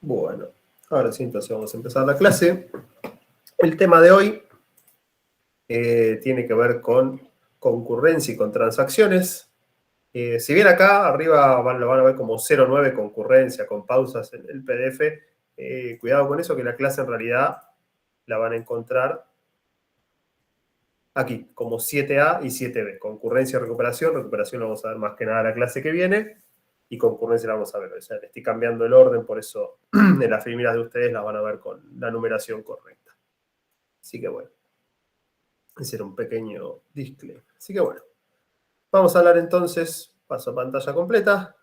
Bueno, ahora sí, entonces vamos a empezar la clase. El tema de hoy tiene que ver con concurrencia y con transacciones. Si bien acá arriba lo van a ver como 0,9 concurrencia con pausas en el PDF, cuidado con eso, que la clase en realidad la van a encontrar aquí, como 7A y 7B. Concurrencia y recuperación. Recuperación la vamos a ver más que nada la clase que viene. Y concurrencia la vamos a ver. O sea, le estoy cambiando el orden, por eso en las primeras de ustedes las van a ver con la numeración correcta. Así que bueno, ese era un pequeño disclaimer. Así que bueno, vamos a hablar entonces, paso a pantalla completa.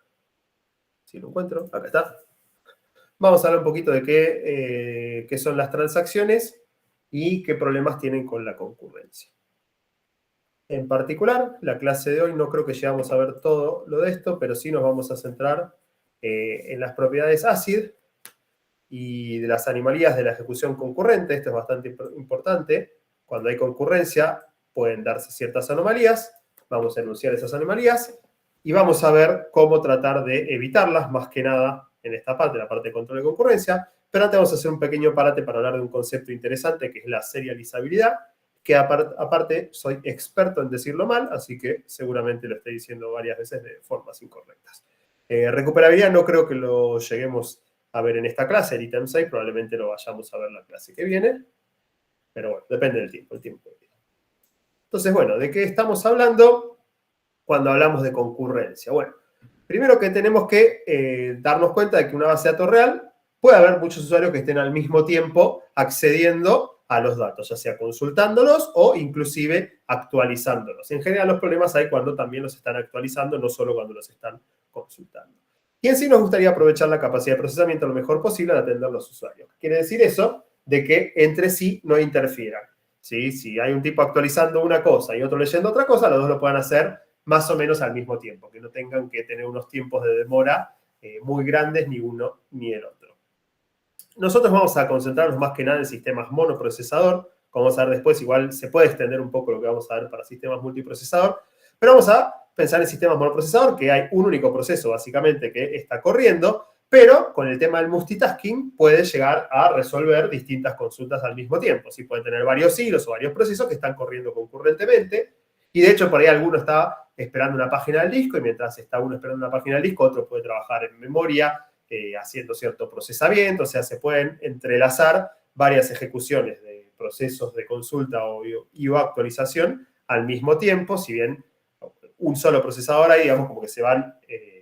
Si lo encuentro, acá está. Vamos a hablar un poquito de qué son las transacciones y qué problemas tienen con la concurrencia. En particular, la clase de hoy no creo que lleguemos a ver todo lo de esto, pero sí nos vamos a centrar en las propiedades ACID y de las anomalías de la ejecución concurrente. Esto es bastante importante. Cuando hay concurrencia pueden darse ciertas anomalías. Vamos a enunciar esas anomalías y vamos a ver cómo tratar de evitarlas, más que nada en esta parte, la parte de control de concurrencia. Pero antes vamos a hacer un pequeño parate para hablar de un concepto interesante que es la serializabilidad, que aparte soy experto en decirlo mal, así que seguramente lo estoy diciendo varias veces de formas incorrectas. Recuperabilidad no creo que lo lleguemos a ver en esta clase, el ítem 6, probablemente lo vayamos a ver la clase que viene, pero bueno, depende del tiempo, el tiempo. Entonces, bueno, ¿de qué estamos hablando cuando hablamos de concurrencia? Bueno, primero que tenemos que darnos cuenta de que una base de datos real puede haber muchos usuarios que estén al mismo tiempo accediendo a los datos, ya sea consultándolos o inclusive actualizándolos. En general los problemas hay cuando también los están actualizando, no solo cuando los están consultando. Y en sí nos gustaría aprovechar la capacidad de procesamiento lo mejor posible al atender a los usuarios. Quiere decir eso de que entre sí no interfieran. ¿Sí? Si hay un tipo actualizando una cosa y otro leyendo otra cosa, los dos lo puedan hacer más o menos al mismo tiempo, que no tengan que tener unos tiempos de demora muy grandes ni uno ni el otro. Nosotros vamos a concentrarnos más que nada en sistemas monoprocesador. Como vamos a ver después, igual se puede extender un poco lo que vamos a ver para sistemas multiprocesador, pero vamos a pensar en sistemas monoprocesador, que hay un único proceso básicamente que está corriendo, pero con el tema del multitasking puede llegar a resolver distintas consultas al mismo tiempo. Sí, puede tener varios hilos o varios procesos que están corriendo concurrentemente, y de hecho por ahí alguno está esperando una página del disco, y mientras está uno esperando una página del disco, otro puede trabajar en memoria, haciendo cierto procesamiento. O sea, se pueden entrelazar varias ejecuciones de procesos de consulta y o actualización al mismo tiempo, si bien un solo procesador ahí, digamos, como que se van,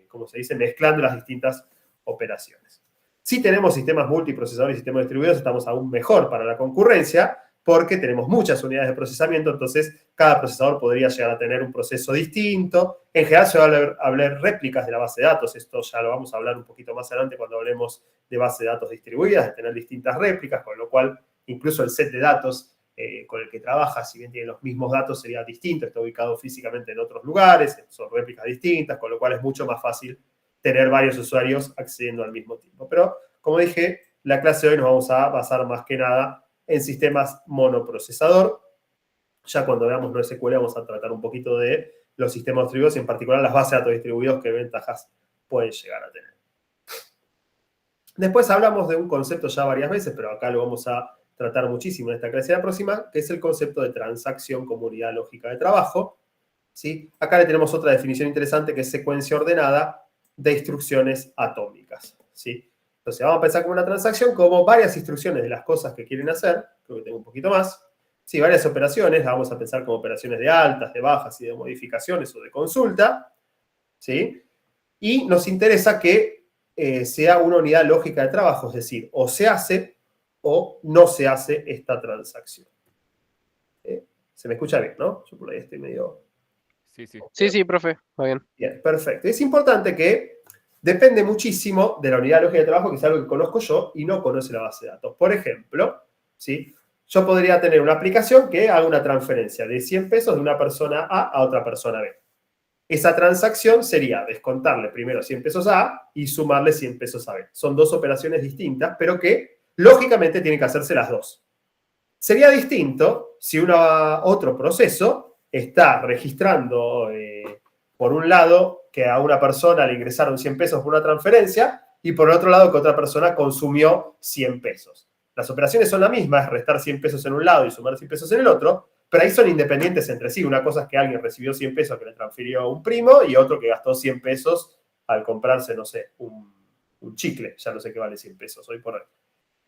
como se dice, mezclando las distintas operaciones. Si tenemos sistemas multiprocesadores y sistemas distribuidos, estamos aún mejor para la concurrencia, porque tenemos muchas unidades de procesamiento, entonces cada procesador podría llegar a tener un proceso distinto. En general se va a hablar réplicas de la base de datos, esto ya lo vamos a hablar un poquito más adelante cuando hablemos de base de datos distribuidas, de tener distintas réplicas, con lo cual incluso el set de datos con el que trabaja, si bien tiene los mismos datos, sería distinto, está ubicado físicamente en otros lugares, son réplicas distintas, con lo cual es mucho más fácil tener varios usuarios accediendo al mismo tiempo. Pero, como dije, la clase de hoy nos vamos a basar más que nada en sistemas monoprocesador. Ya cuando veamos NoSQL vamos a tratar un poquito de los sistemas distribuidos y en particular las bases de datos distribuidos, qué ventajas pueden llegar a tener. Después hablamos de un concepto ya varias veces, pero acá lo vamos a tratar muchísimo en esta clase de la próxima, que es el concepto de transacción como unidad lógica de trabajo. ¿Sí? Acá le tenemos otra definición interesante que es secuencia ordenada de instrucciones atómicas. ¿Sí? Entonces vamos a pensar como una transacción como varias instrucciones de las cosas que quieren hacer, creo que tengo un poquito más. Sí, varias operaciones, las vamos a pensar como operaciones de altas, de bajas y de modificaciones o de consulta. ¿Sí? Y nos interesa que sea una unidad lógica de trabajo, es decir, o se hace o no se hace esta transacción. Se me escucha bien, ¿no? Yo por ahí estoy medio... Sí, profe, va bien. Bien, perfecto. Es importante que depende muchísimo de la unidad lógica de trabajo, que es algo que conozco yo y no conoce la base de datos. Por ejemplo, ¿sí? Yo podría tener una aplicación que haga una transferencia de 100 pesos de una persona A a otra persona B. Esa transacción sería descontarle primero 100 pesos a A y sumarle 100 pesos a B. Son dos operaciones distintas, pero que lógicamente tienen que hacerse las dos. Sería distinto si otro proceso está registrando, por un lado, que a una persona le ingresaron 100 pesos por una transferencia y por el otro lado que otra persona consumió 100 pesos. Las operaciones son las mismas, restar 100 pesos en un lado y sumar 100 pesos en el otro, pero ahí son independientes entre sí. Una cosa es que alguien recibió 100 pesos que le transfirió a un primo y otro que gastó 100 pesos al comprarse, no sé, un chicle. Ya no sé qué vale 100 pesos hoy por hoy.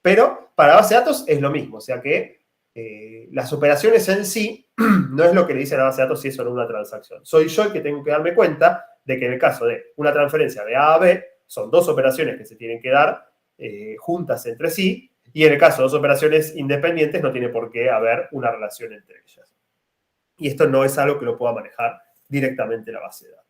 Pero para base de datos es lo mismo, o sea que las operaciones en sí no es lo que le dice a la base de datos si eso no es una transacción. Soy yo el que tengo que darme cuenta de que en el caso de una transferencia de A a B, son dos operaciones que se tienen que dar juntas entre sí, y en el caso de dos operaciones independientes no tiene por qué haber una relación entre ellas. Y esto no es algo que lo pueda manejar directamente la base de datos.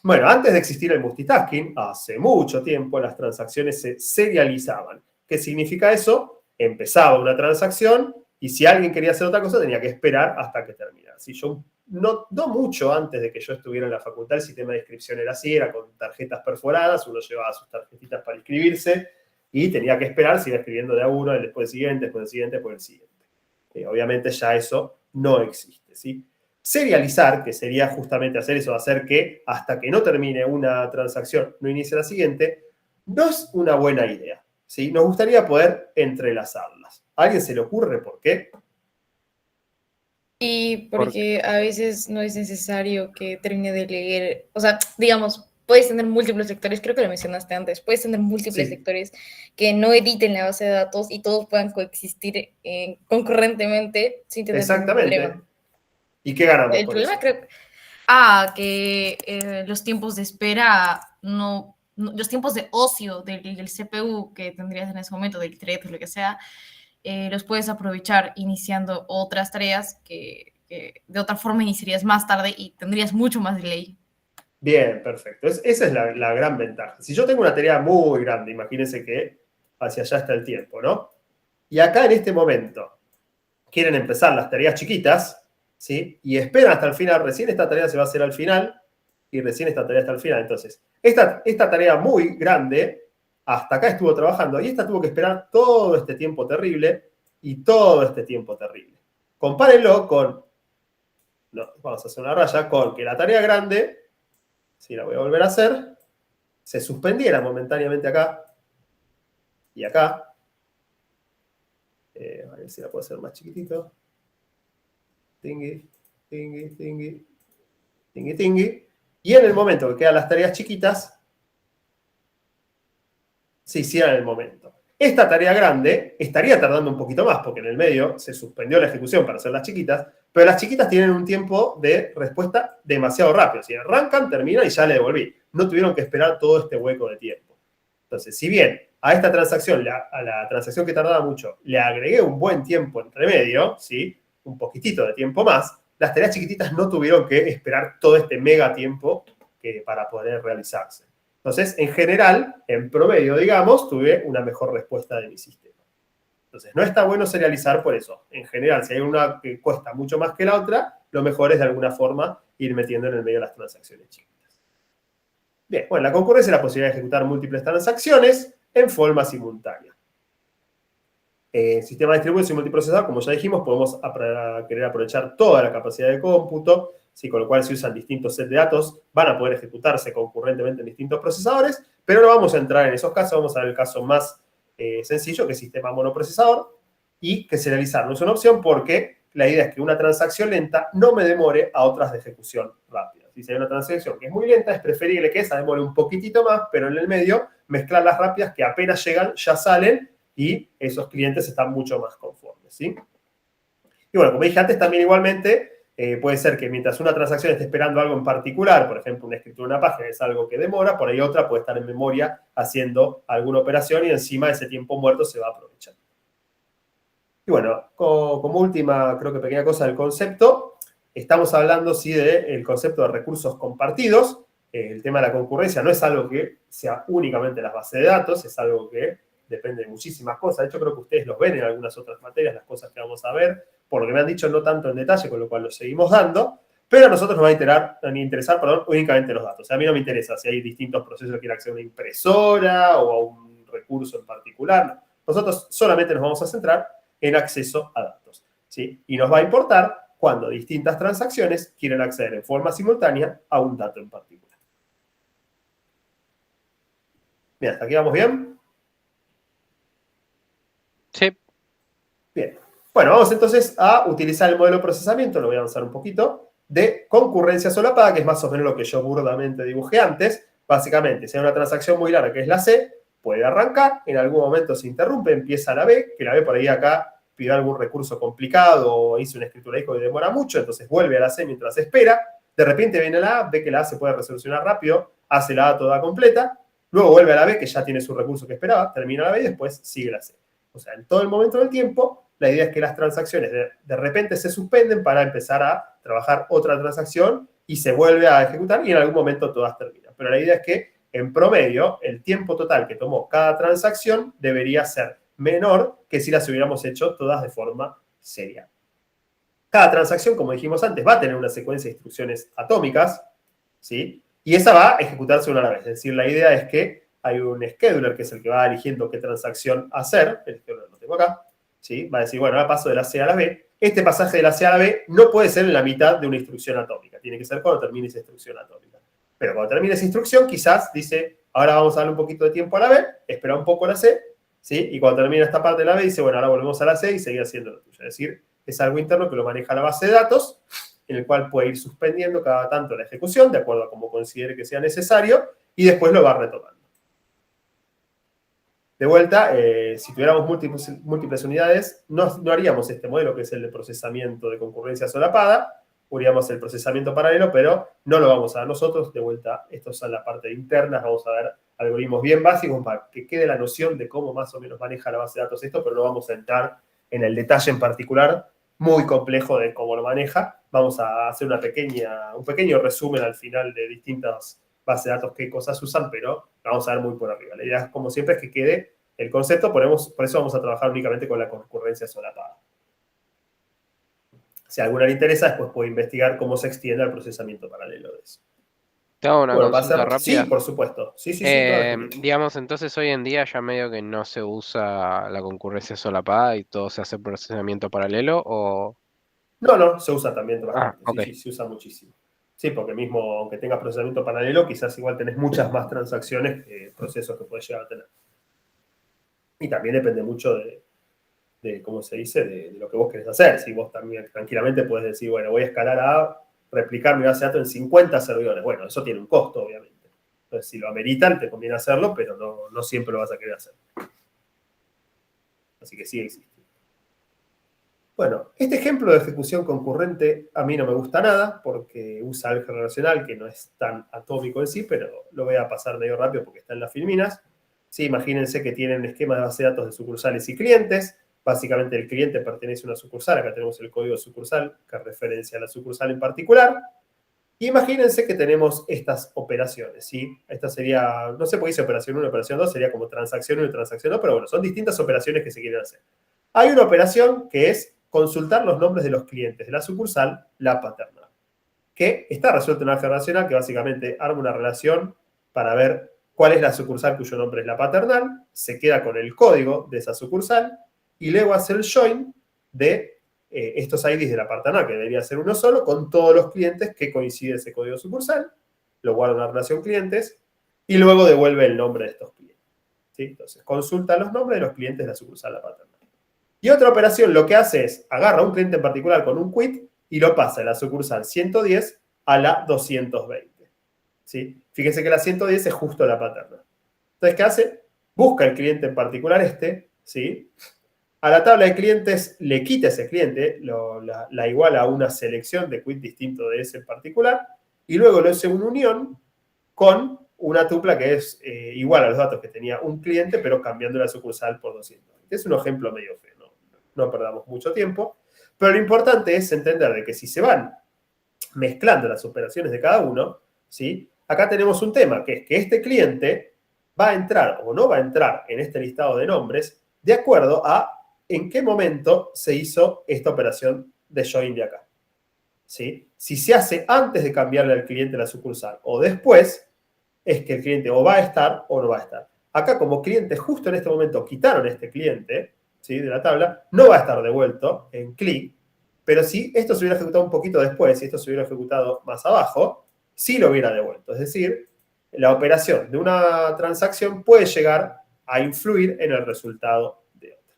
Bueno, antes de existir el multitasking, hace mucho tiempo las transacciones se serializaban. ¿Qué significa eso? Empezaba una transacción y si alguien quería hacer otra cosa tenía que esperar hasta que terminara. Si yo no mucho antes de que yo estuviera en la facultad, el sistema de inscripción era así, era con tarjetas perforadas, uno llevaba sus tarjetitas para inscribirse y tenía que esperar, se iba escribiendo de a uno, después el siguiente, después el siguiente, después el siguiente. Obviamente ya eso no existe, ¿sí? Serializar, que sería justamente hacer eso, hacer que hasta que no termine una transacción no inicie la siguiente, no es una buena idea, ¿sí? Nos gustaría poder entrelazarlas. ¿A alguien se le ocurre por qué? Y porque a veces no es necesario que termine de leer, o sea, digamos, puedes tener múltiples lectores, creo que lo mencionaste antes, puedes tener múltiples Sí. lectores que no editen la base de datos y todos puedan coexistir concurrentemente sin tener ningún Exactamente. problema. ¿Y qué ganamos El por problema eso? creo que los tiempos de espera los tiempos de ocio del CPU que tendrías en ese momento, del thread o lo que sea, los puedes aprovechar iniciando otras tareas que de otra forma iniciarías más tarde y tendrías mucho más delay. Bien, perfecto. Esa es la gran ventaja. Si yo tengo una tarea muy grande, imagínense que hacia allá está el tiempo, ¿no? Y acá en este momento quieren empezar las tareas chiquitas, ¿sí? Y esperan hasta el final. Recién esta tarea se va a hacer al final y recién esta tarea está al final. Entonces, esta tarea muy grande, hasta acá estuvo trabajando y esta tuvo que esperar todo este tiempo terrible y todo este tiempo terrible. Compárenlo con, no, vamos a hacer una raya, con que la tarea grande, si la voy a volver a hacer, se suspendiera momentáneamente acá y acá. A ver si la puedo hacer más chiquitito. Tingui, tingui, tingui, tingui, tingui. Y en el momento que quedan las tareas chiquitas, se hiciera en el momento. Esta tarea grande estaría tardando un poquito más, porque en el medio se suspendió la ejecución para hacer las chiquitas, pero las chiquitas tienen un tiempo de respuesta demasiado rápido. Si arrancan, terminan y ya le devolví. No tuvieron que esperar todo este hueco de tiempo. Entonces, si bien a esta transacción, a la transacción que tardaba mucho, le agregué un buen tiempo entre medio, ¿sí? Un poquitito de tiempo más, las tareas chiquititas no tuvieron que esperar todo este mega tiempo para poder realizarse. Entonces, en general, en promedio, digamos, tuve una mejor respuesta de mi sistema. Entonces, no está bueno serializar por eso. En general, si hay una que cuesta mucho más que la otra, lo mejor es de alguna forma ir metiendo en el medio las transacciones chiquitas. Bien, bueno, la concurrencia es la posibilidad de ejecutar múltiples transacciones en forma simultánea. Sistema de distribución y multiprocesador, como ya dijimos, podemos querer aprovechar toda la capacidad de cómputo, ¿sí? Con lo cual si usan distintos sets de datos, van a poder ejecutarse concurrentemente en distintos procesadores, pero no vamos a entrar en esos casos, vamos a ver el caso más sencillo, que es sistema monoprocesador, y que serializar no es una opción porque la idea es que una transacción lenta no me demore a otras de ejecución rápida. Si hay una transacción que es muy lenta, es preferible que esa demore un poquitito más, pero en el medio mezclar las rápidas que apenas llegan, ya salen, y esos clientes están mucho más conformes, ¿sí? Y bueno, como dije antes, también igualmente puede ser que mientras una transacción esté esperando algo en particular, por ejemplo, una escritura de una página es algo que demora, por ahí otra puede estar en memoria haciendo alguna operación y encima ese tiempo muerto se va a aprovechar. Y bueno, como última, creo que pequeña cosa del concepto, estamos hablando, sí, del concepto de recursos compartidos. El tema de la concurrencia no es algo que sea únicamente las bases de datos, es algo que depende de muchísimas cosas. De hecho, creo que ustedes los ven en algunas otras materias, las cosas que vamos a ver, por lo que me han dicho, no tanto en detalle, con lo cual lo seguimos dando, pero a nosotros nos va a interesar únicamente los datos. O sea, a mí no me interesa si hay distintos procesos que quieren acceder a una impresora o a un recurso en particular. Nosotros solamente nos vamos a centrar en acceso a datos, ¿sí? Y nos va a importar cuando distintas transacciones quieren acceder en forma simultánea a un dato en particular. Bien, ¿hasta aquí vamos bien? Sí. Bien. Bueno, vamos entonces a utilizar el modelo de procesamiento, lo voy a avanzar un poquito, de concurrencia solapada, que es más o menos lo que yo burdamente dibujé antes. Básicamente, si hay una transacción muy larga que es la C, puede arrancar, en algún momento se interrumpe, empieza la B, que la B por ahí acá pidió algún recurso complicado o hizo una escritura disco que demora mucho, entonces vuelve a la C mientras espera, de repente viene la A, ve que la A se puede resolucionar rápido, hace la A toda completa, luego vuelve a la B, que ya tiene su recurso que esperaba, termina la B y después sigue la C. O sea, en todo el momento del tiempo, la idea es que las transacciones de repente se suspenden para empezar a trabajar otra transacción y se vuelve a ejecutar y en algún momento todas terminan. Pero la idea es que, en promedio, el tiempo total que tomó cada transacción debería ser menor que si las hubiéramos hecho todas de forma serial. Cada transacción, como dijimos antes, va a tener una secuencia de instrucciones atómicas, ¿sí? Y esa va a ejecutarse una a la vez. Es decir, la idea es que hay un scheduler que es el que va eligiendo qué transacción hacer. El scheduler lo tengo acá. ¿Sí? Va a decir, bueno, ahora paso de la C a la B. Este pasaje de la C a la B no puede ser en la mitad de una instrucción atómica. Tiene que ser cuando termine esa instrucción atómica. Pero cuando termine esa instrucción, quizás dice, ahora vamos a darle un poquito de tiempo a la B, espera un poco a la C, ¿sí? Y cuando termina esta parte de la B, dice, bueno, ahora volvemos a la C y seguir haciendo lo tuyo. Es decir, es algo interno que lo maneja la base de datos, en el cual puede ir suspendiendo cada tanto la ejecución, de acuerdo a cómo considere que sea necesario, y después lo va retomando. De vuelta, si tuviéramos múltiples unidades, no haríamos este modelo que es el de procesamiento de concurrencia solapada, haríamos el procesamiento paralelo, pero no lo vamos a dar nosotros. De vuelta, esto es la parte interna, vamos a ver algoritmos bien básicos para que quede la noción de cómo más o menos maneja la base de datos esto, pero no vamos a entrar en el detalle en particular muy complejo de cómo lo maneja. Vamos a hacer un pequeño resumen al final de distintas bases de datos, qué cosas usan, pero vamos a ver muy por arriba. La idea, como siempre, es que quede el concepto, por eso vamos a trabajar únicamente con la concurrencia solapada. Si a alguna le interesa, después puede investigar cómo se extiende el procesamiento paralelo de eso. Te hago una Bueno, consulta rápida. Sí, por supuesto. Sí, claro. Digamos, entonces hoy en día ya medio que no se usa la concurrencia solapada y todo se hace procesamiento paralelo, ¿o...? No, se usa también bastante. Ok. Sí, se usa muchísimo. Sí, porque mismo, aunque tengas procesamiento paralelo, quizás igual tenés muchas más transacciones que procesos que puedes llegar a tener. Y también depende mucho de ¿cómo se dice?, de lo que vos querés hacer. Si vos también tranquilamente puedes decir, bueno, voy a escalar a replicar mi base de datos en 50 servidores. Bueno, eso tiene un costo, obviamente. Entonces, si lo ameritan, te conviene hacerlo, pero no siempre lo vas a querer hacer. Así que sí existe. Bueno, este ejemplo de ejecución concurrente a mí no me gusta nada porque usa álgebra relacional, que no es tan atómico en sí, pero lo voy a pasar medio rápido porque está en las filminas. Sí, imagínense que tienen un esquema de base de datos de sucursales y clientes. Básicamente el cliente pertenece a una sucursal. Acá tenemos el código sucursal que referencia a la sucursal en particular. Y imagínense que tenemos estas operaciones, ¿sí? Esta sería, no sé por qué dice operación 1 y operación 2, sería como transacción 1 y transacción 2, pero bueno, son distintas operaciones que se quieren hacer. Hay una operación que es consultar los nombres de los clientes de la sucursal, la paternal, que está resuelta en álgebra relacional, que básicamente arma una relación para ver cuál es la sucursal cuyo nombre es la paternal, se queda con el código de esa sucursal y luego hace el join de estos IDs de la paternal, que debería ser uno solo, con todos los clientes que coincide ese código sucursal, lo guarda en la relación clientes y luego devuelve el nombre de estos clientes. ¿Sí? Entonces, consulta los nombres de los clientes de la sucursal la paternal. Y otra operación lo que hace es agarra a un cliente en particular con un quit y lo pasa de la sucursal 110 a la 220. ¿Sí? Fíjense que la 110 es justo la paternal. Entonces, ¿qué hace? Busca el cliente en particular ¿sí? A la tabla de clientes le quita ese cliente, la iguala a una selección de quit distinto de ese en particular, y luego le hace una unión con una tupla que es igual a los datos que tenía un cliente, pero cambiando la sucursal por 220. Es un ejemplo medio feo, no perdamos mucho tiempo, pero lo importante es entender de que si se van mezclando las operaciones de cada uno, ¿sí? Acá tenemos un tema, que es que este cliente va a entrar o no va a entrar en este listado de nombres de acuerdo a en qué momento se hizo esta operación de join de acá. ¿Sí? Si se hace antes de cambiarle al cliente la sucursal o después, es que el cliente o va a estar o no va a estar. Acá, como cliente, justo en este momento quitaron este cliente, ¿sí?, de la tabla, no va a estar devuelto en clic, pero si esto se hubiera ejecutado un poquito después, si esto se hubiera ejecutado más abajo, sí lo hubiera devuelto. Es decir, la operación de una transacción puede llegar a influir en el resultado de otra.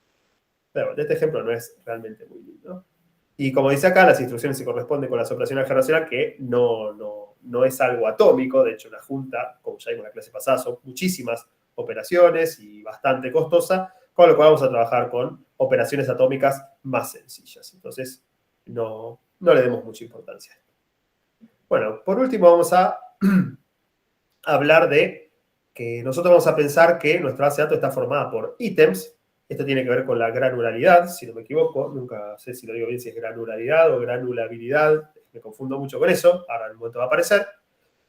Pero bueno, este ejemplo no es realmente muy lindo. Y como dice acá, las instrucciones se corresponden con las operaciones generacionales, que no es algo atómico. De hecho, la junta, como ya vimos en la clase pasada, son muchísimas operaciones y bastante costosa, con lo cual vamos a trabajar con operaciones atómicas más sencillas. Entonces, no le demos mucha importancia. Bueno, por último vamos a hablar de que nosotros vamos a pensar que nuestra base de datos está formada por ítems. Esto tiene que ver con la granularidad, si no me equivoco. Nunca sé si lo digo bien, si es granularidad o granulabilidad. Me confundo mucho con eso. Ahora en un momento va a aparecer.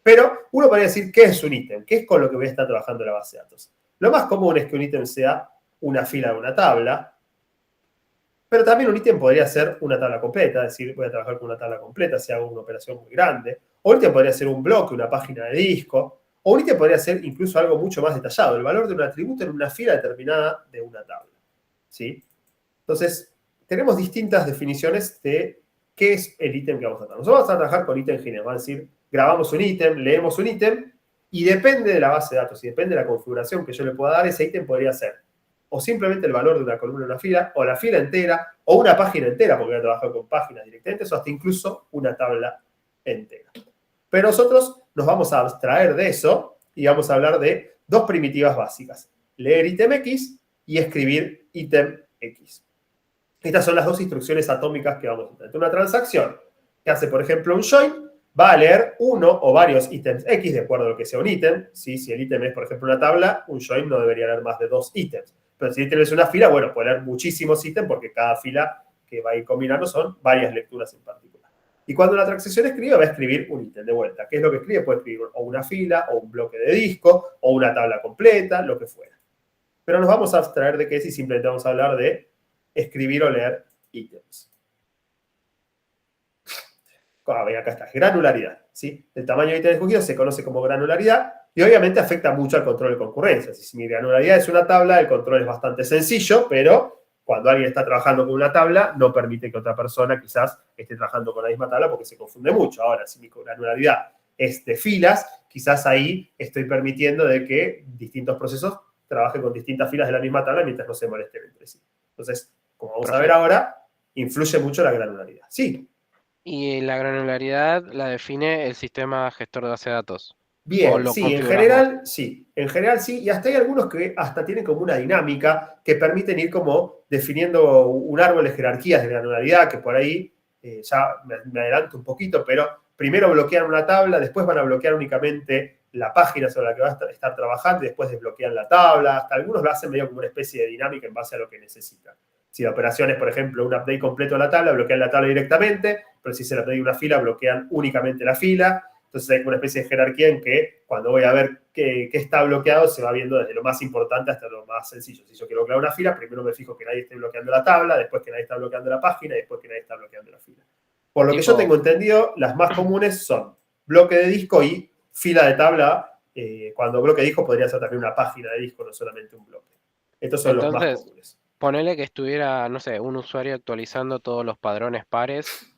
Pero uno podría decir, ¿qué es un ítem? ¿Qué es con lo que voy a estar trabajando en la base de datos? Lo más común es que un ítem sea una fila de una tabla. Pero también un ítem podría ser una tabla completa. Es decir, voy a trabajar con una tabla completa si hago una operación muy grande. O un ítem podría ser un bloque, una página de disco. O un ítem podría ser incluso algo mucho más detallado, el valor de un atributo en una fila determinada de una tabla. ¿Sí? Entonces, tenemos distintas definiciones de qué es el ítem que vamos a tratar. Nosotros vamos a trabajar con ítem general. Vamos a decir, grabamos un ítem, leemos un ítem, y depende de la base de datos y depende de la configuración que yo le pueda dar, ese ítem podría ser o simplemente el valor de una columna en una fila, o la fila entera, o una página entera, porque voy a trabajar con páginas directamente, o hasta incluso una tabla entera. Pero nosotros nos vamos a abstraer de eso y vamos a hablar de dos primitivas básicas. Leer ítem X y escribir ítem X. Estas son las dos instrucciones atómicas que vamos a tener. Una transacción que hace, por ejemplo, un join, va a leer uno o varios ítems X, de acuerdo a lo que sea un ítem. ¿Sí? Si el ítem es, por ejemplo, una tabla, un join no debería leer más de 2 ítems. Pero si el ítem es una fila, bueno, puede leer muchísimos ítems porque cada fila que va a ir combinando son varias lecturas en particular. Y cuando la transacción escribe, va a escribir un ítem de vuelta. ¿Qué es lo que escribe? Puede escribir o una fila, o un bloque de disco, o una tabla completa, lo que fuera. Pero nos vamos a abstraer de qué es y simplemente vamos a hablar de escribir o leer ítems. Acá está, granularidad. ¿Sí? El tamaño de ítem escogido se conoce como granularidad y obviamente afecta mucho al control de concurrencia. Si mi granularidad es una tabla, el control es bastante sencillo, pero cuando alguien está trabajando con una tabla, no permite que otra persona quizás esté trabajando con la misma tabla porque se confunde mucho. Ahora, si mi granularidad es de filas, quizás ahí estoy permitiendo de que distintos procesos trabajen con distintas filas de la misma tabla mientras no se molesten entre sí. Entonces, como vamos a ver ahora, influye mucho la granularidad. Sí. Y la granularidad la define el sistema gestor de base de datos. Bien, sí, en general sí. En general sí, y hasta hay algunos que hasta tienen como una dinámica que permiten ir como definiendo un árbol de jerarquías de granularidad, que por ahí ya me adelanto un poquito, pero primero bloquean una tabla, después van a bloquear únicamente la página sobre la que va a estar trabajando y después desbloquean la tabla. Hasta algunos lo hacen medio como una especie de dinámica en base a lo que necesitan. Si la operación es, por ejemplo, un update completo de la tabla, bloquean la tabla directamente, pero si se le update una fila, bloquean únicamente la fila. Entonces hay una especie de jerarquía en que cuando voy a ver qué está bloqueado, se va viendo desde lo más importante hasta lo más sencillo. Si yo quiero bloquear una fila, primero me fijo que nadie esté bloqueando la tabla, después que nadie está bloqueando la página y después que nadie está bloqueando la fila. Por lo que yo tengo entendido, las más comunes son bloque de disco y fila de tabla. Cuando bloque de disco podría ser también una página de disco, no solamente un bloque. Estos son los más comunes. Ponele que estuviera, no sé, un usuario actualizando todos los padrones pares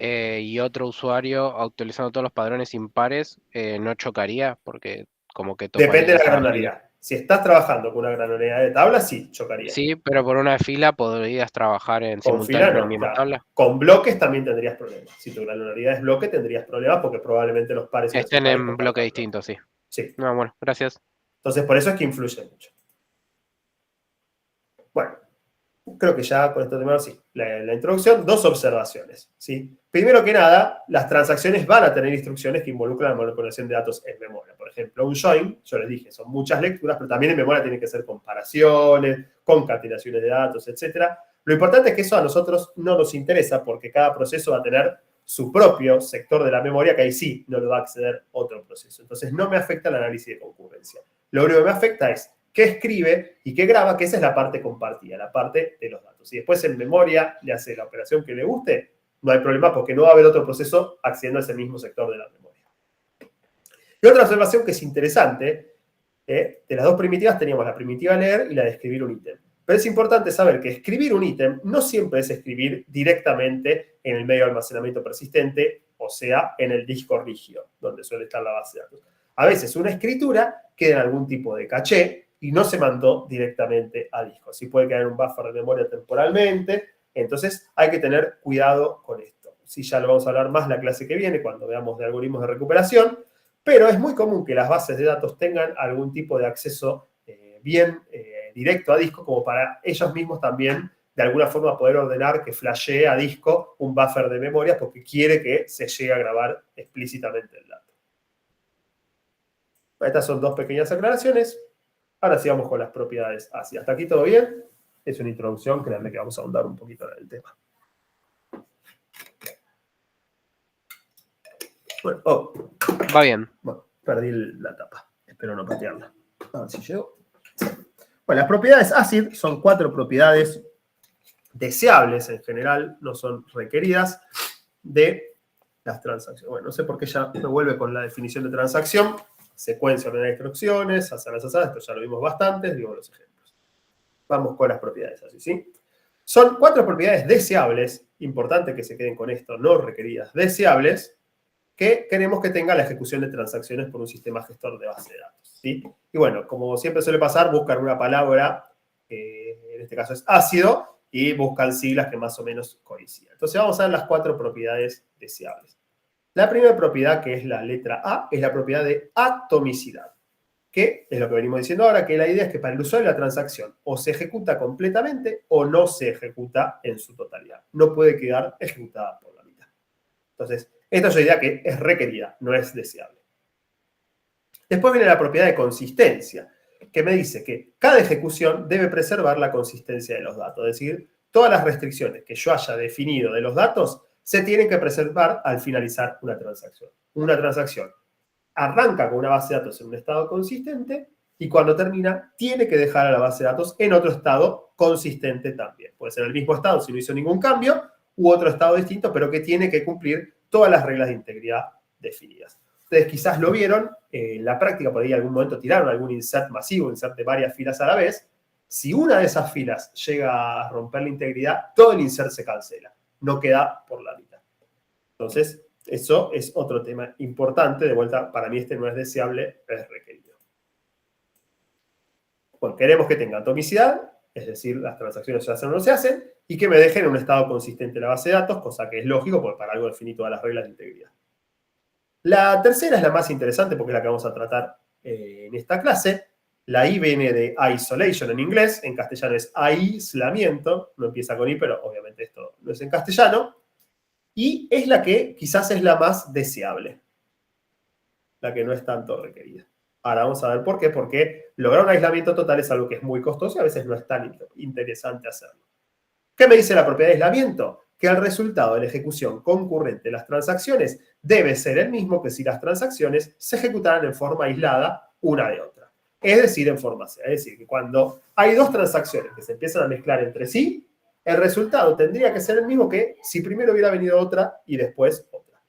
y otro usuario actualizando todos los padrones impares, ¿no chocaría? Porque como que depende de la granularidad. Si estás trabajando con una granularidad de tabla, sí, chocaría. Sí, pero por una fila podrías trabajar en simultáneo en la misma tabla. Con bloques también tendrías problemas. Si tu granularidad es bloque, tendrías problemas porque probablemente los pares estén en bloque distinto, sí. Sí. No, bueno, gracias. Entonces, por eso es que influye mucho. Bueno, creo que ya con esto terminamos, sí. La introducción, dos observaciones, ¿sí? Primero que nada, las transacciones van a tener instrucciones que involucran la manipulación de datos en memoria. Por ejemplo, un join, yo les dije, son muchas lecturas, pero también en memoria tienen que ser comparaciones, concatenaciones de datos, etc. Lo importante es que eso a nosotros no nos interesa porque cada proceso va a tener su propio sector de la memoria que ahí sí no lo va a acceder otro proceso. Entonces no me afecta el análisis de concurrencia. Lo único que me afecta es qué escribe y qué graba, que esa es la parte compartida, la parte de los datos. Si después en memoria le hace la operación que le guste, no hay problema porque no va a haber otro proceso accediendo a ese mismo sector de la memoria. Y otra observación que es interesante, de las dos primitivas teníamos la primitiva leer y la de escribir un ítem. Pero es importante saber que escribir un ítem no siempre es escribir directamente en el medio de almacenamiento persistente, o sea, en el disco rígido, donde suele estar la base de datos. a veces una escritura queda en algún tipo de caché y no se mandó directamente a disco. Sí puede quedar en un buffer de memoria temporalmente, entonces hay que tener cuidado con esto. Sí, ya lo vamos a hablar más la clase que viene cuando veamos de algoritmos de recuperación, pero es muy común que las bases de datos tengan algún tipo de acceso bien directo a disco, como para ellos mismos también de alguna forma poder ordenar que flashee a disco un buffer de memoria porque quiere que se llegue a grabar explícitamente el dato. Estas son dos pequeñas aclaraciones. Ahora sí vamos con las propiedades ácidas. ¿Hasta aquí todo bien? Es una introducción, créanme que vamos a ahondar un poquito en el tema. Bueno, Va bien. Bueno, perdí la tapa. Espero no patearla. A ver si llego. Bueno, las propiedades ACID son 4 propiedades deseables en general, no son requeridas, de las transacciones. Bueno, no sé por qué ya me vuelve con la definición de transacción. Secuencia, ordenar instrucciones, asadas, esto ya lo vimos bastante, digo los ejemplos. Vamos con las propiedades ACID, ¿sí? Son 4 propiedades deseables, importante que se queden con esto, no requeridas, deseables, que queremos que tenga la ejecución de transacciones por un sistema gestor de base de datos, ¿sí? Y bueno, como siempre suele pasar, buscan una palabra, en este caso es ácido, y buscan siglas que más o menos coincidan. Entonces vamos a ver las 4 propiedades deseables. La primera propiedad, que es la letra A, es la propiedad de atomicidad, que es lo que venimos diciendo ahora, que la idea es que para el usuario la transacción o se ejecuta completamente o no se ejecuta en su totalidad. No puede quedar ejecutada por la mitad. Entonces, esta es una idea que es requerida, no es deseable. Después viene la propiedad de consistencia, que me dice que cada ejecución debe preservar la consistencia de los datos. Es decir, todas las restricciones que yo haya definido de los datos se tienen que preservar al finalizar una transacción. Una transacción arranca con una base de datos en un estado consistente y cuando termina tiene que dejar a la base de datos en otro estado consistente también. Puede ser el mismo estado si no hizo ningún cambio u otro estado distinto, pero que tiene que cumplir todas las reglas de integridad definidas. Ustedes quizás lo vieron, en la práctica por ahí en algún momento tiraron algún insert masivo, insert de varias filas a la vez. Si una de esas filas llega a romper la integridad, todo el insert se cancela, no queda por la mitad. Entonces, eso es otro tema importante. De vuelta, para mí este no es deseable, es requerido. Bueno, queremos que tenga atomicidad, es decir, las transacciones se hacen o no se hacen, y que me dejen en un estado consistente la base de datos, cosa que es lógico, porque para algo definí todas las reglas de integridad. La tercera es la más interesante porque es la que vamos a tratar en esta clase. La I viene de isolation en inglés, en castellano es aislamiento, no empieza con I, pero obviamente esto no es en castellano. Y es la que quizás es la más deseable, la que no es tanto requerida. Ahora vamos a ver por qué, porque lograr un aislamiento total es algo que es muy costoso y a veces no es tan interesante hacerlo. ¿Qué me dice la propiedad de aislamiento? Que el resultado de la ejecución concurrente de las transacciones debe ser el mismo que si las transacciones se ejecutaran en forma aislada una de otra. Es decir, en forma C. Es decir, que cuando hay dos transacciones que se empiezan a mezclar entre sí, el resultado tendría que ser el mismo que si primero hubiera venido otra y después otra.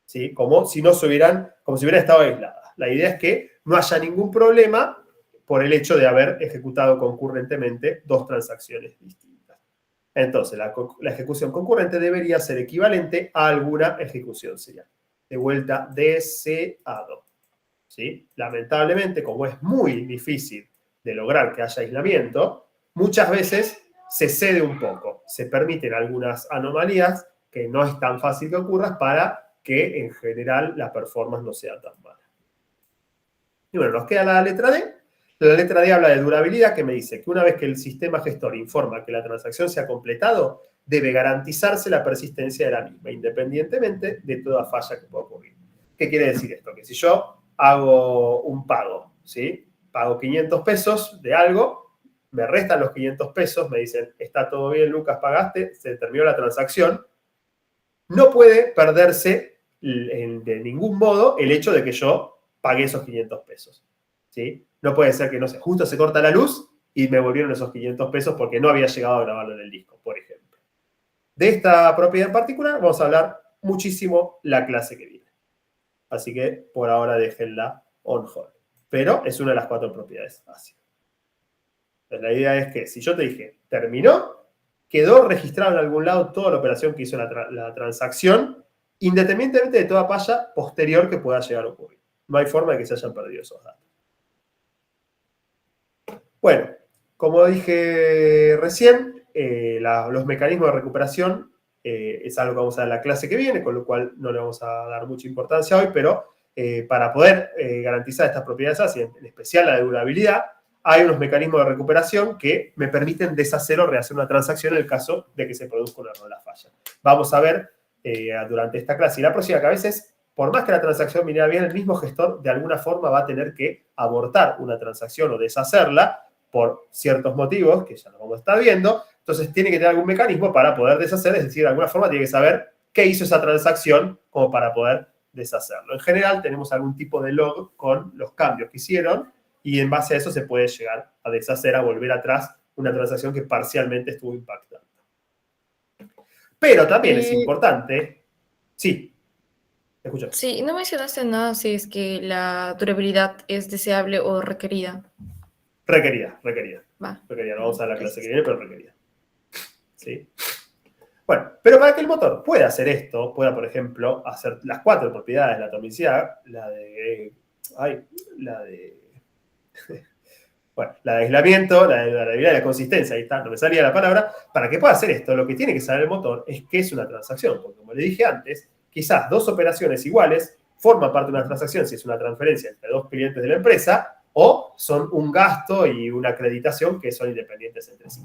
¿Sí? Como si hubiera estado aisladas. La idea es que no haya ningún problema por el hecho de haber ejecutado concurrentemente dos transacciones distintas. Entonces, la ejecución concurrente debería ser equivalente a alguna ejecución serial. De vuelta, deseado. ¿Sí? Lamentablemente, como es muy difícil de lograr que haya aislamiento, muchas veces se cede un poco. Se permiten algunas anomalías que no es tan fácil que ocurran para que, en general, la performance no sea tan mala. Y bueno, nos queda la letra D. La letra D habla de durabilidad, que me dice que una vez que el sistema gestor informa que la transacción se ha completado, debe garantizarse la persistencia de la misma, independientemente de toda falla que pueda ocurrir. ¿Qué quiere decir esto? Que si yo hago un pago, ¿sí? Pago 500 pesos de algo, me restan los 500 pesos, me dicen, está todo bien, Lucas, pagaste, se terminó la transacción, no puede perderse de ningún modo el hecho de que yo pagué esos 500 pesos, ¿sí? No puede ser que, no sé, justo se corta la luz y me volvieron esos 500 pesos porque no había llegado a grabarlo en el disco, por ejemplo. De esta propiedad en particular vamos a hablar muchísimo la clase que viene. Así que por ahora déjenla on hold. Pero es una de las 4 propiedades básicas. Entonces, la idea es que si yo te dije, terminó, quedó registrado en algún lado toda la operación que hizo la transacción, independientemente de toda falla posterior que pueda llegar a ocurrir. No hay forma de que se hayan perdido esos datos. Bueno, como dije recién, los mecanismos de recuperación es algo que vamos a ver en la clase que viene, con lo cual no le vamos a dar mucha importancia hoy, pero para poder garantizar estas propiedades ácidas, en especial la de durabilidad, hay unos mecanismos de recuperación que me permiten deshacer o rehacer una transacción en el caso de que se produzca un error o la falla. Vamos a ver durante esta clase y la próxima que a veces, por más que la transacción viniera bien, el mismo gestor de alguna forma va a tener que abortar una transacción o deshacerla por ciertos motivos que ya lo vamos a estar viendo. Entonces tiene que tener algún mecanismo para poder deshacer, es decir, de alguna forma tiene que saber qué hizo esa transacción como para poder deshacerlo. En general tenemos algún tipo de log con los cambios que hicieron y en base a eso se puede llegar a deshacer, a volver atrás una transacción que parcialmente estuvo impactando. Pero también es importante... Sí, escucho. Sí, no mencionaste nada si es que la durabilidad es deseable o requerida. Requerida. Va. Requerida, no vamos a ver la clase que viene, pero requerida. ¿Sí? Bueno, pero para que el motor pueda hacer esto, pueda, por ejemplo, hacer las 4 propiedades, la atomicidad, bueno, la de aislamiento, la de durabilidad y la consistencia, ahí está, no me salía la palabra. Para que pueda hacer esto, lo que tiene que saber el motor es qué es una transacción, porque como le dije antes, quizás 2 operaciones iguales forman parte de una transacción si es una transferencia entre 2 clientes de la empresa, o son un gasto y una acreditación que son independientes entre sí.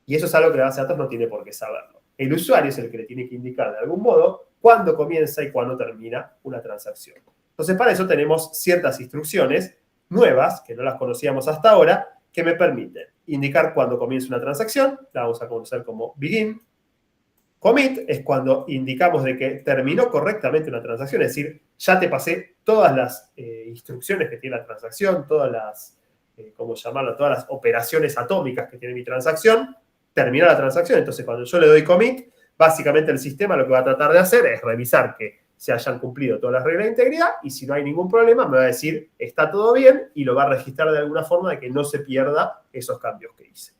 Y eso es algo que la base de datos no tiene por qué saberlo. El usuario es el que le tiene que indicar de algún modo cuándo comienza y cuándo termina una transacción. Entonces, para eso tenemos ciertas instrucciones nuevas, que no las conocíamos hasta ahora, que me permiten indicar cuándo comienza una transacción, la vamos a conocer como begin. Commit es cuando indicamos de que terminó correctamente una transacción, es decir, ya te pasé todas las instrucciones que tiene la transacción, todas las, todas las operaciones atómicas que tiene mi transacción, terminó la transacción. Entonces, cuando yo le doy commit, básicamente el sistema lo que va a tratar de hacer es revisar que se hayan cumplido todas las reglas de integridad y si no hay ningún problema me va a decir está todo bien y lo va a registrar de alguna forma de que no se pierda esos cambios que hice.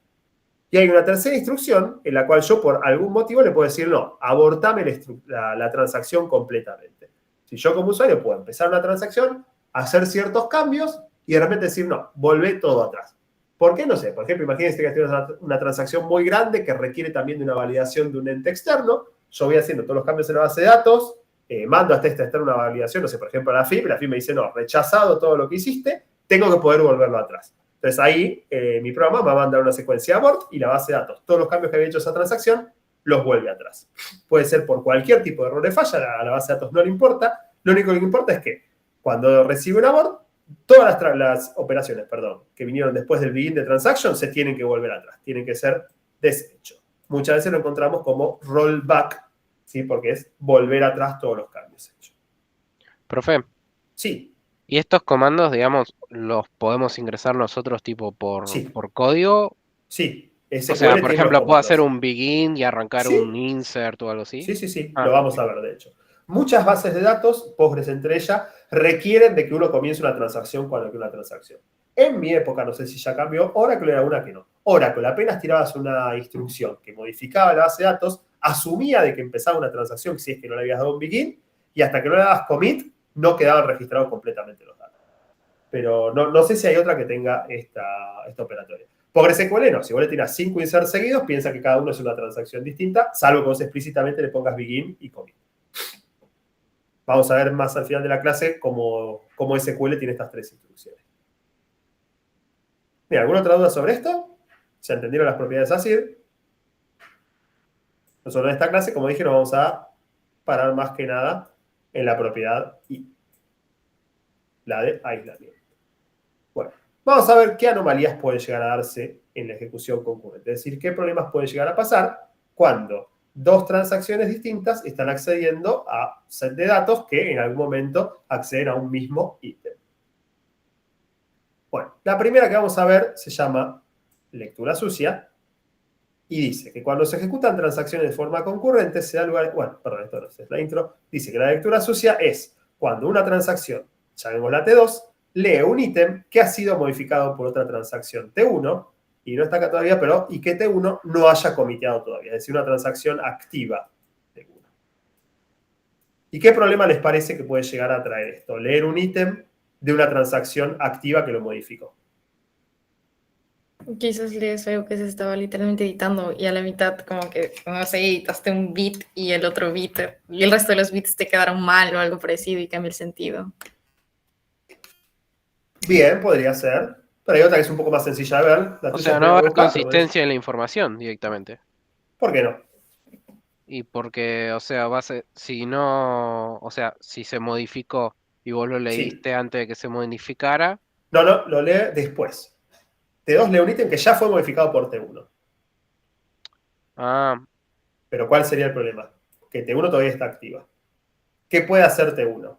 Y hay una tercera instrucción en la cual yo por algún motivo le puedo decir no, abortame la transacción completamente. Si yo como usuario puedo empezar una transacción, hacer ciertos cambios y de repente decir no, volvé todo atrás. ¿Por qué? No sé. Por ejemplo, imagínense que estoy una transacción muy grande que requiere también de una validación de un ente externo. Yo voy haciendo todos los cambios en la base de datos, mando a este externo una validación, no sé, por ejemplo, a la FIP me dice, no, rechazado todo lo que hiciste, tengo que poder volverlo atrás. Entonces ahí mi programa me va a mandar una secuencia abort y la base de datos, todos los cambios que había hecho esa transacción, los vuelve atrás. Puede ser por cualquier tipo de error de falla, a la base de datos no le importa. Lo único que le importa es que cuando recibe un abort, todas las operaciones, que vinieron después del begin de transaction se tienen que volver atrás, tienen que ser deshecho. Muchas veces lo encontramos como rollback, ¿sí? Porque es volver atrás todos los cambios hechos. Profe. Sí. ¿Y estos comandos, digamos, los podemos ingresar nosotros tipo por código? Sí. O sea, por ejemplo, puedo hacer un begin y arrancar un insert o algo así. Sí. Lo vamos a ver, de hecho. Muchas bases de datos, Postgres entre ellas, requieren de que uno comience una transacción cuando hay una transacción. En mi época, no sé si ya cambió, Oracle era una que no. Oracle, apenas tirabas una instrucción que modificaba la base de datos, asumía de que empezaba una transacción si es que no le habías dado un begin, y hasta que no le dabas commit, no quedaban registrados completamente los datos. Pero no sé si hay otra que tenga esta operatoria. PostgreSQL no, si vos le tiras 5 inserts seguidos, piensa que cada uno es una transacción distinta, salvo que vos explícitamente le pongas begin y commit. Vamos a ver más al final de la clase cómo SQL tiene estas 3 instrucciones. Mira, ¿alguna otra duda sobre esto? ¿Se entendieron las propiedades ACID? Nosotros en esta clase, como dije, nos vamos a parar más que nada en la propiedad I, la de aislamiento. Bueno, vamos a ver qué anomalías pueden llegar a darse en la ejecución concurrente. Es decir, qué problemas pueden llegar a pasar cuando 2 transacciones distintas están accediendo a set de datos que en algún momento acceden a un mismo ítem. Bueno, la primera que vamos a ver se llama lectura sucia y dice que cuando se ejecutan transacciones de forma concurrente se da lugar... Bueno, perdón, esto no es la intro. Dice que la lectura sucia es cuando una transacción, llamémosla T2, lee un ítem que ha sido modificado por otra transacción T1 y no está acá todavía, pero y que T1 no haya comiteado todavía, es decir, una transacción activa T1. ¿Y qué problema les parece que puede llegar a traer esto? Leer un ítem de una transacción activa que lo modificó. Quizás lees feo que se estaba literalmente editando y a la mitad como que, no sé, editaste un bit y el otro bit y el resto de los bits te quedaron mal o algo parecido y cambia el sentido. Bien, podría ser. Pero hay otra que es un poco más sencilla de ver. La O tuya sea, es no va a medio haber rebuscada, pero consistencia en la información directamente. ¿por qué no? Y porque, o sea, si no, o sea, si se modificó y vos lo Sí. leíste antes de que se modificara, No, lo lee después. T2 lee un ítem que ya fue modificado por T1. ah, Pero ¿cuál sería el problema? Que T1 todavía está activa. ¿Qué puede hacer T1?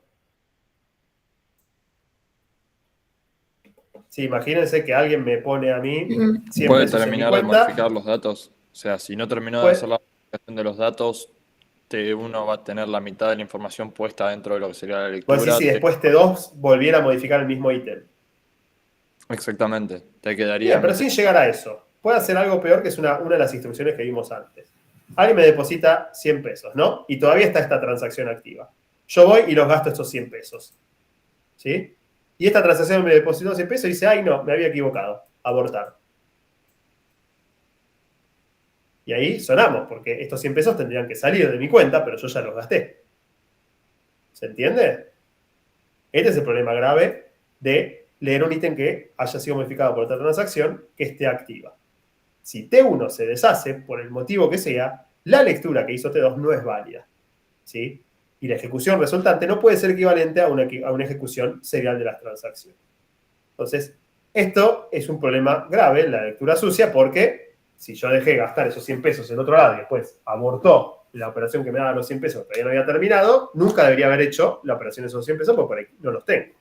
Sí, imagínense que alguien me pone a mí 100 Puede pesos en mi terminar de cuenta. modificar los datos. O sea, si no terminó de Pues, hacer la modificación de los datos, T1 va a tener la mitad de la información puesta dentro de lo que sería la pues sí, lectura. si después T2 volviera a modificar el mismo ítem. Exactamente. Te quedaría Bien, pero mitad. sin llegar a eso. Puede hacer algo peor que es una de las instrucciones que vimos antes. Alguien me deposita 100 pesos, ¿no? Y todavía está esta transacción activa. Yo voy y los gasto estos 100 pesos. ¿Sí? Y esta transacción me depositó 100 pesos y dice, ay, no, me había equivocado. Abortar. Y ahí sonamos, porque estos 100 pesos tendrían que salir de mi cuenta, pero yo ya los gasté. ¿Se entiende? Este es el problema grave de leer un ítem que haya sido modificado por otra transacción que esté activa. Si T1 se deshace, por el motivo que sea, la lectura que hizo T2 no es válida. ¿Sí? Y la ejecución resultante no puede ser equivalente a una ejecución serial de las transacciones. Entonces, esto es un problema grave en la lectura sucia porque si yo dejé gastar esos 100 pesos en otro lado y después abortó la operación que me daba los 100 pesos que todavía no había terminado, nunca debería haber hecho la operación de esos 100 pesos porque por ahí no los tengo.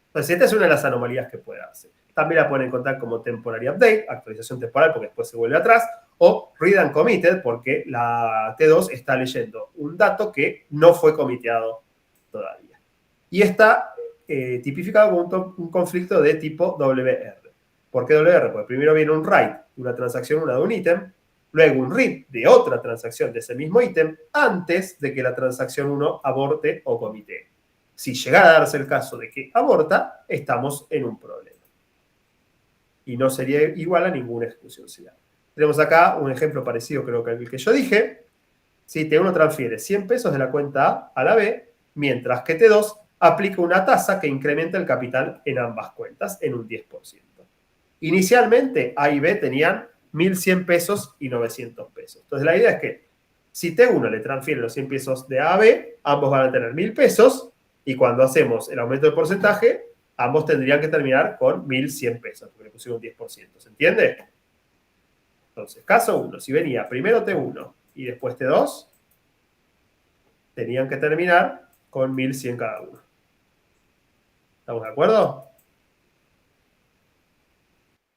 Entonces, esta es una de las anomalías que puede darse. También la pueden encontrar como temporary update, actualización temporal porque después se vuelve atrás, o read and committed porque la T2 está leyendo un dato que no fue comiteado todavía. Y está tipificado como un conflicto de tipo WR. ¿Por qué WR? Porque primero viene un write de una transacción, una de un ítem, luego un read de otra transacción de ese mismo ítem, antes de que la transacción 1 aborte o comitee. Si llegara a darse el caso de que aborta, estamos en un problema. Y no sería igual a ninguna ejecución serial. Tenemos acá un ejemplo parecido, creo que el que yo dije. Si T1 transfiere 100 pesos de la cuenta A la B, mientras que T2 aplica una tasa que incrementa el capital en ambas cuentas en un 10%. Inicialmente, A y B tenían 1.100 pesos y 900 pesos. Entonces, la idea es que si T1 le transfiere los 100 pesos de A a B, ambos van a tener 1.000 pesos y cuando hacemos el aumento de porcentaje, ambos tendrían que terminar con 1.100 pesos, porque le pusieron un 10%. ¿Se entiende? Entonces, caso 1, si venía primero T1 y después T2, tenían que terminar con 1.100 cada uno. ¿Estamos de acuerdo?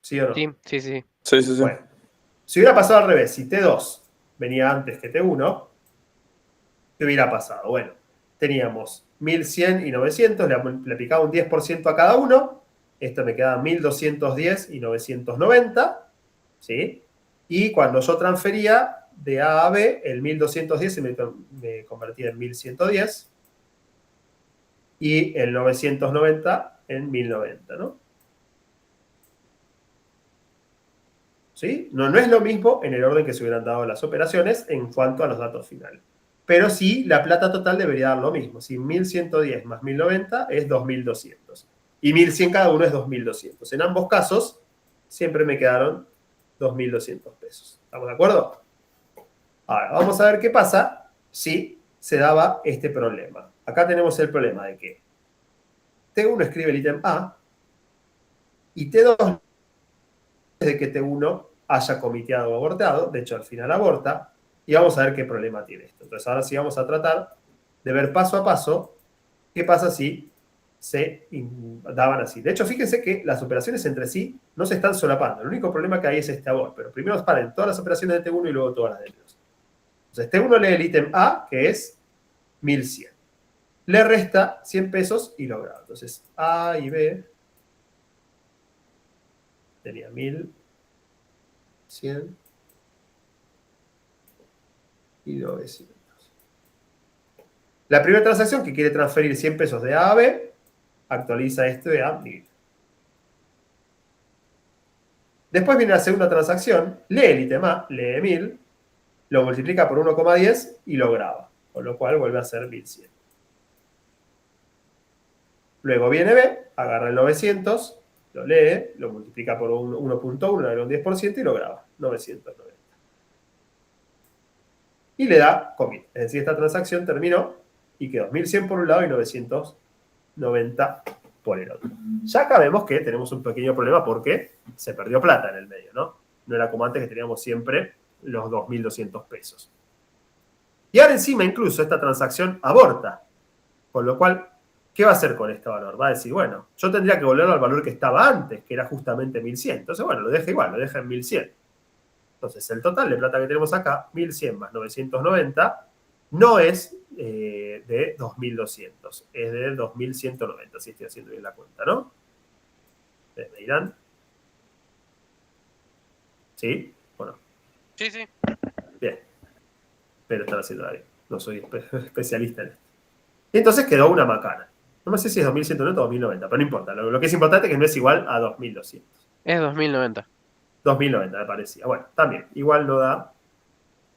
¿Sí o no? sí, sí, sí. Sí, sí, sí. Bueno, si hubiera pasado al revés, si T2 venía antes que T1, ¿qué hubiera pasado? Bueno, teníamos 1.100 y 900, le aplicaba un 10% a cada uno, esto me quedaba 1.210 y 990, ¿sí? Y cuando yo transfería de A a B, el 1.210 me convertía en 1.110 y el 990 en 1.090, ¿no? ¿Sí? No es lo mismo en el orden que se hubieran dado las operaciones en cuanto a los datos finales. Pero sí, la plata total debería dar lo mismo. Si 1.110 más 1.090 es 2.200. Y 1.100 cada uno es 2.200. En ambos casos, siempre me quedaron 2.200 pesos. ¿Estamos de acuerdo? Ahora, vamos a ver qué pasa si se daba este problema. Acá tenemos el problema de que T1 escribe el ítem A y T2 de que T1 haya comiteado o abortado, de hecho al final aborta, y vamos a ver qué problema tiene esto. Entonces ahora sí vamos a tratar de ver paso a paso qué pasa si se daban así. De hecho, fíjense que las operaciones entre sí no se están solapando. El único problema que hay es este abort, pero primero paren todas las operaciones de T1 y luego todas las de T2. Entonces T1 lee el ítem A, que es 1.100. Le resta 100 pesos y lo graba. Entonces A y B tenía 1.100 y 900. La primera transacción que quiere transferir 100 pesos de A a B actualiza esto a 1000. Después viene la segunda transacción, lee el ítem A, lee 1000, lo multiplica por 1,10 y lo graba, con lo cual vuelve a ser 1100. Luego viene B, agarra el 900, lo lee, lo multiplica por 1.1, le da un 10% y lo graba, 990. Y le da commit, es decir, esta transacción terminó y quedó 1100 por un lado y 990 por el otro. Ya acá vemos que tenemos un pequeño problema porque se perdió plata en el medio, ¿no? No era como antes que teníamos siempre los 2.200 pesos. Y ahora encima incluso esta transacción aborta, con lo cual, ¿qué va a hacer con este valor? Va a decir, bueno, yo tendría que volverlo al valor que estaba antes, que era justamente 1100. Entonces, bueno, lo deja igual, lo deja en 1100. Entonces, el total de plata que tenemos acá, 1100 más 990, no es de 2200, es de 2190, si estoy haciendo bien la cuenta, ¿no? Ustedes me dirán. ¿Sí? Bueno. Sí, sí. Bien. Pero están haciendo bien. No soy especialista en esto. Y entonces quedó una macana. No sé si es 2190 o 2090, pero no importa. Lo que es importante es que no es igual a 2200. Es 2090. 2090 me parecía. Bueno, también. Igual no da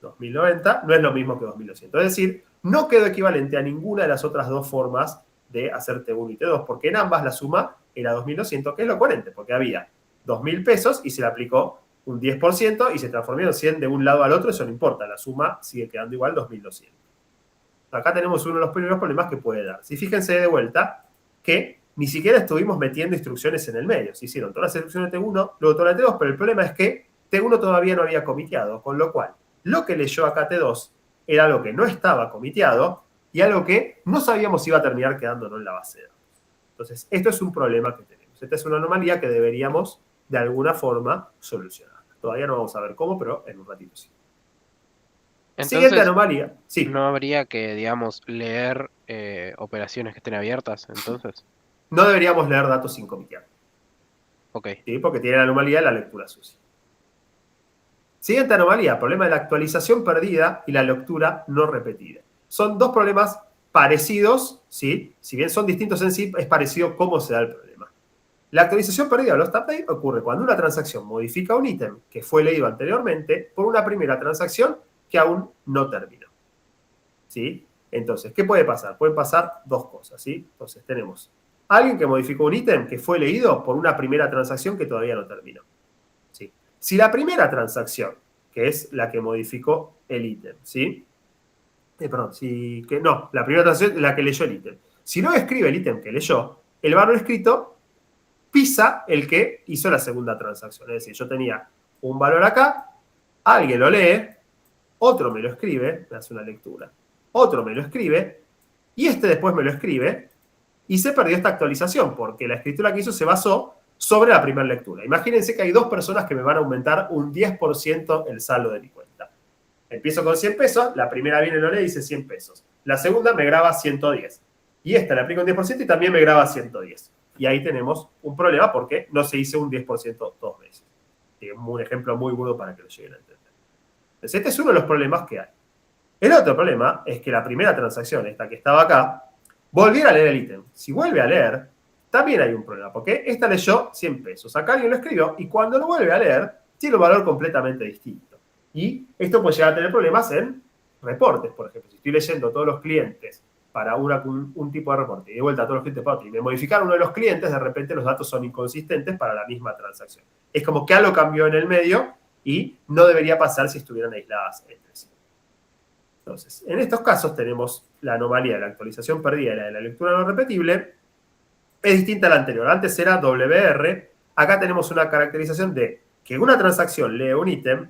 2090, no es lo mismo que 2200. Es decir, no quedó equivalente a ninguna de las otras dos formas de hacer T1 y T2, porque en ambas la suma era 2200, que es lo coherente, porque había 2000 pesos y se le aplicó un 10% y se transformó en 100 de un lado al otro, eso no importa, la suma sigue quedando igual 2200. Acá tenemos uno de los primeros problemas que puede dar. Si fíjense de vuelta que ni siquiera estuvimos metiendo instrucciones en el medio. Se hicieron todas las instrucciones de T1, luego todas las de T2, pero el problema es que T1 todavía no había comiteado, con lo cual lo que leyó acá T2 era algo que no estaba comiteado y algo que no sabíamos si iba a terminar quedándonos en la base de datos. Entonces, esto es un problema que tenemos. Esta es una anomalía que deberíamos, de alguna forma, solucionar. Todavía no vamos a ver cómo, pero en un ratito sí. Siguiente Entonces, anomalía. Sí. no habría que, digamos, leer operaciones que estén abiertas, entonces. No deberíamos leer datos sin comitear. Ok. ¿Sí? Porque tiene la anomalía de la lectura sucia. Siguiente anomalía, problema de la actualización perdida y la lectura no repetida. Son dos problemas parecidos, ¿sí? Si bien son distintos en sí, es parecido cómo se da el problema. La actualización perdida o lost update ocurre cuando una transacción modifica un ítem que fue leído anteriormente por una primera transacción que aún no terminó. ¿Sí? Entonces, ¿qué puede pasar? Pueden pasar dos cosas, ¿sí? Entonces, tenemos alguien que modificó un ítem que fue leído por una primera transacción que todavía no terminó. ¿Sí? Si la primera transacción, que es la que modificó el ítem, ¿sí? La primera transacción es la que leyó el ítem. Si no escribe el ítem que leyó, el valor escrito pisa el que hizo la segunda transacción. Es decir, yo tenía un valor acá, alguien lo lee, otro me lo escribe, me hace una lectura, otro me lo escribe, y este después me lo escribe, y se perdió esta actualización, porque la escritura que hizo se basó sobre la primera lectura. Imagínense que hay dos personas que me van a aumentar un 10% el saldo de mi cuenta. Empiezo con 100 pesos, la primera viene y lo lee y dice 100 pesos. La segunda me graba 110. Y esta le aplico un 10% y también me graba 110. Y ahí tenemos un problema porque no se hizo un 10% dos veces. Es un ejemplo muy burdo para que lo lleguen a entender. Entonces, este es uno de los problemas que hay. El otro problema es que la primera transacción, esta que estaba acá, volviera a leer el ítem. Si vuelve a leer, también hay un problema, porque esta leyó 100 pesos. Acá alguien lo escribió y cuando lo vuelve a leer, tiene un valor completamente distinto. Y esto puede llegar a tener problemas en reportes, por ejemplo. Si estoy leyendo todos los clientes para un tipo de reporte y de vuelta a todos los clientes para otro, y me modificaron uno de los clientes, de repente los datos son inconsistentes para la misma transacción. Es como que algo cambió en el medio y no debería pasar si estuvieran aisladas entre sí. Entonces, en estos casos tenemos la anomalía de la actualización perdida y la de la lectura no repetible. Es distinta a la anterior. Antes era WR. Acá tenemos una caracterización de que una transacción lee un ítem,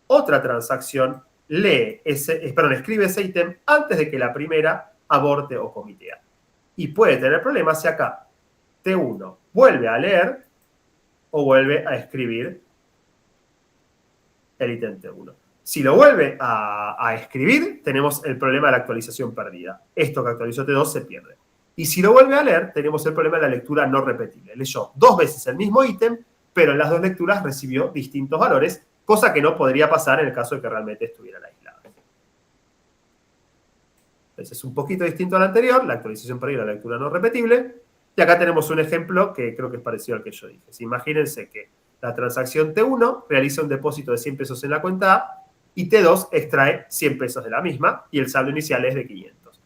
otra transacción escribe ese ítem antes de que la primera aborte o comitea. Y puede tener problemas si acá T1 vuelve a leer o vuelve a escribir el ítem T1. Si lo vuelve a escribir, tenemos el problema de la actualización perdida. Esto que actualizó T2 se pierde. Y si lo vuelve a leer, tenemos el problema de la lectura no repetible. Leyó dos veces el mismo ítem, pero en las dos lecturas recibió distintos valores, cosa que no podría pasar en el caso de que realmente estuvieran aisladas. Entonces es un poquito distinto al anterior, la actualización perdida y la lectura no repetible. Y acá tenemos un ejemplo que creo que es parecido al que yo dije. Imagínense que la transacción T1 realiza un depósito de 100 pesos en la cuenta A y T2 extrae 100 pesos de la misma y el saldo inicial es de 500.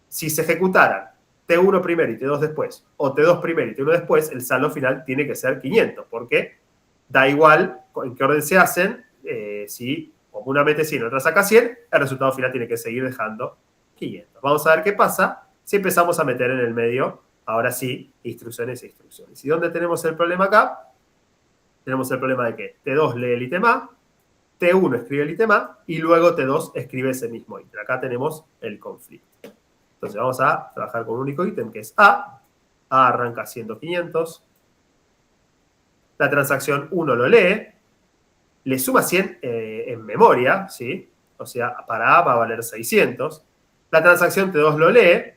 Si se ejecutaran T1 primero y T2 después, o T2 primero y T1 después, el saldo final tiene que ser 500, porque da igual en qué orden se hacen, si comúnmente 100 y otra saca 100, el resultado final tiene que seguir dejando 500. Vamos a ver qué pasa si empezamos a meter en el medio, ahora sí, instrucciones e instrucciones. ¿Y dónde tenemos el problema acá? Tenemos el problema de que T2 lee el ítem A, T1 escribe el ítem A y luego T2 escribe ese mismo ítem. Acá tenemos el conflicto. Entonces vamos a trabajar con un único ítem que es A. A arranca siendo 500. La transacción 1 lo lee. Le suma 100 en memoria, ¿sí? O sea, para A va a valer 600. La transacción T2 lo lee.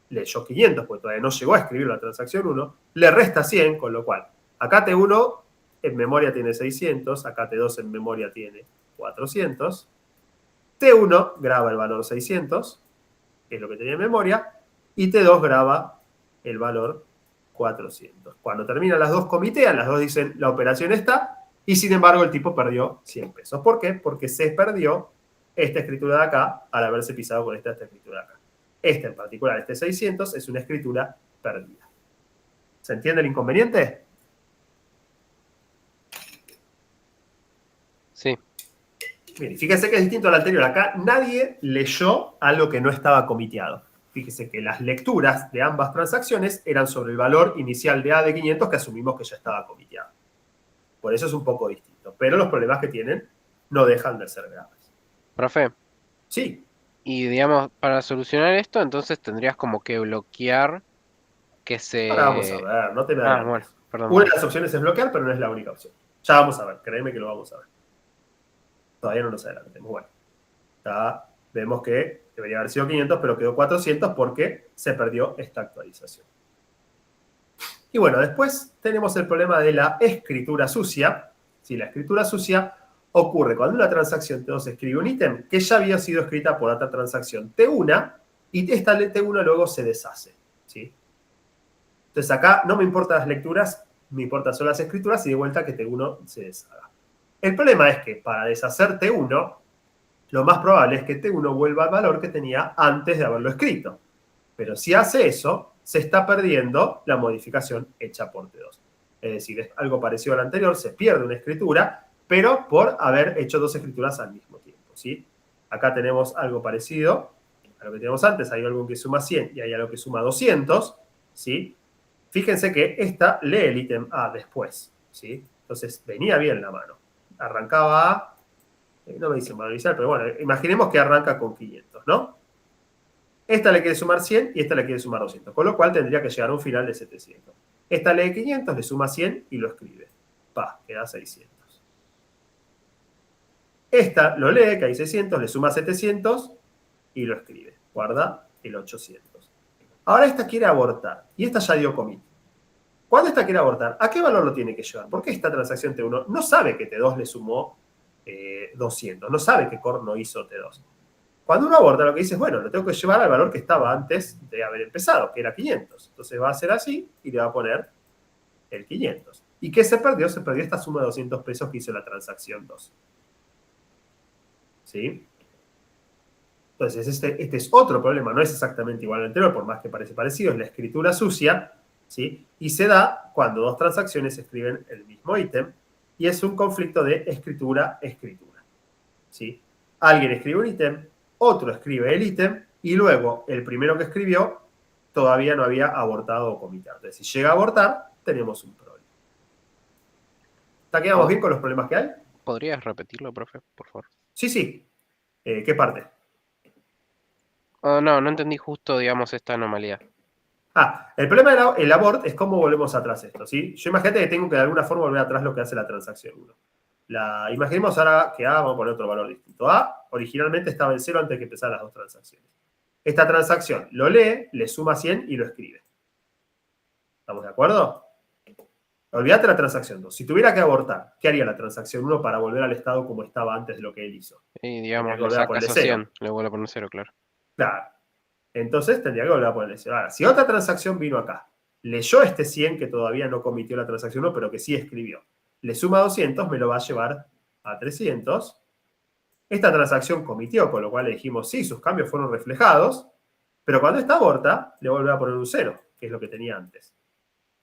Leyó 500, porque todavía no llegó a escribir la transacción 1. Le resta 100, con lo cual acá T1 en memoria tiene 600. Acá T2 en memoria tiene 400. T1 graba el valor 600, que es lo que tenía en memoria, y T2 graba el valor 400. Cuando terminan las dos comitean, las dos dicen la operación está, y sin embargo el tipo perdió 100 pesos. ¿Por qué? Porque se perdió esta escritura de acá al haberse pisado con esta escritura de acá. Esta en particular, este 600, es una escritura perdida. ¿Se entiende el inconveniente? Sí. Bien, fíjense que es distinto al anterior. Acá nadie leyó algo que no estaba comiteado. Fíjese que las lecturas de ambas transacciones eran sobre el valor inicial de A de 500 que asumimos que ya estaba comiteado. Por eso es un poco distinto. Pero los problemas que tienen no dejan de ser graves. Profe, Sí, y digamos, para solucionar esto, entonces tendrías como que bloquear que ahora vamos a se... ver, no te me Ah, adelantes. bueno, perdón. Una de las opciones es bloquear, pero no es la única opción. Ya vamos a ver, créeme que lo vamos a ver. Todavía no nos adelantemos. Bueno, ya vemos que debería haber sido 500, pero quedó 400 porque se perdió esta actualización. Y bueno, después tenemos el problema de la escritura sucia. Si la escritura sucia ocurre cuando una transacción T2 escribe un ítem que ya había sido escrita por otra transacción T1 y esta T1 luego se deshace, ¿sí? Entonces acá no me importan las lecturas, me importan solo las escrituras y de vuelta que T1 se deshaga. El problema es que para deshacer T1, lo más probable es que T1 vuelva al valor que tenía antes de haberlo escrito. Pero si hace eso, se está perdiendo la modificación hecha por T2. Es decir, es algo parecido al anterior, se pierde una escritura, pero por haber hecho dos escrituras al mismo tiempo, ¿sí? Acá tenemos algo parecido a lo que teníamos antes. Hay algo que suma 100 y hay algo que suma 200, ¿sí? Fíjense que esta lee el ítem A después, ¿sí? Entonces, venía bien la mano. Arrancaba A, no me dice manualizar, pero bueno, imaginemos que arranca con 500, ¿no? Esta le quiere sumar 100 y esta le quiere sumar 200, con lo cual tendría que llegar a un final de 700. Esta lee 500, le suma 100 y lo escribe. Pa, queda 600. Esta lo lee, que hay 600, le suma 700 y lo escribe. Guarda el 800. Ahora esta quiere abortar y esta ya dio commit. Cuando esta quiere abortar, ¿a qué valor lo tiene que llevar? Porque esta transacción T1 no sabe que T2 le sumó 200, no sabe que Core no hizo T2. Cuando uno aborda, lo que dice es, bueno, lo tengo que llevar al valor que estaba antes de haber empezado, que era 500. Entonces va a hacer así y le va a poner el 500. ¿Y qué se perdió? Se perdió esta suma de 200 pesos que hizo la transacción 2. ¿Sí? Entonces, este es otro problema. No es exactamente igual al anterior, por más que parece parecido. Es la escritura sucia, ¿sí? Y se da cuando dos transacciones escriben el mismo ítem y es un conflicto de escritura-escritura, ¿sí? Alguien escribe un ítem, otro escribe el ítem y luego el primero que escribió todavía no había abortado o comitado. Entonces, si llega a abortar, tenemos un problema. ¿Está quedamos bien con los problemas que hay? ¿Podrías repetirlo, profe, por favor? Sí, sí. ¿Qué parte? Oh, no entendí justo, digamos, esta anomalía. El problema del abort es cómo volvemos atrás esto, ¿sí? Yo imagínate que tengo que de alguna forma volver atrás lo que hace la transacción 1. Imaginemos ahora que A, vamos a poner otro valor distinto. A originalmente estaba en 0 antes de que empezaran las dos transacciones. Esta transacción lo lee, le suma 100 y lo escribe. ¿Estamos de acuerdo? Olvídate la transacción 2. Si tuviera que abortar, ¿qué haría la transacción 1 para volver al estado como estaba antes de lo que él hizo? Y digamos, Tenía que lo volver a sacas ponerle a 0. 100, le vuelvo a poner 0, claro. Claro. Entonces tendría que volver a ponerle 0. Ahora, si otra transacción vino acá leyó este 100 que todavía no cometió la transacción 1, pero que sí escribió. Le suma 200, me lo va a llevar a 300. Esta transacción cometió, con lo cual le dijimos, sí, sus cambios fueron reflejados, pero cuando esta aborta, le vuelve a poner un 0, que es lo que tenía antes.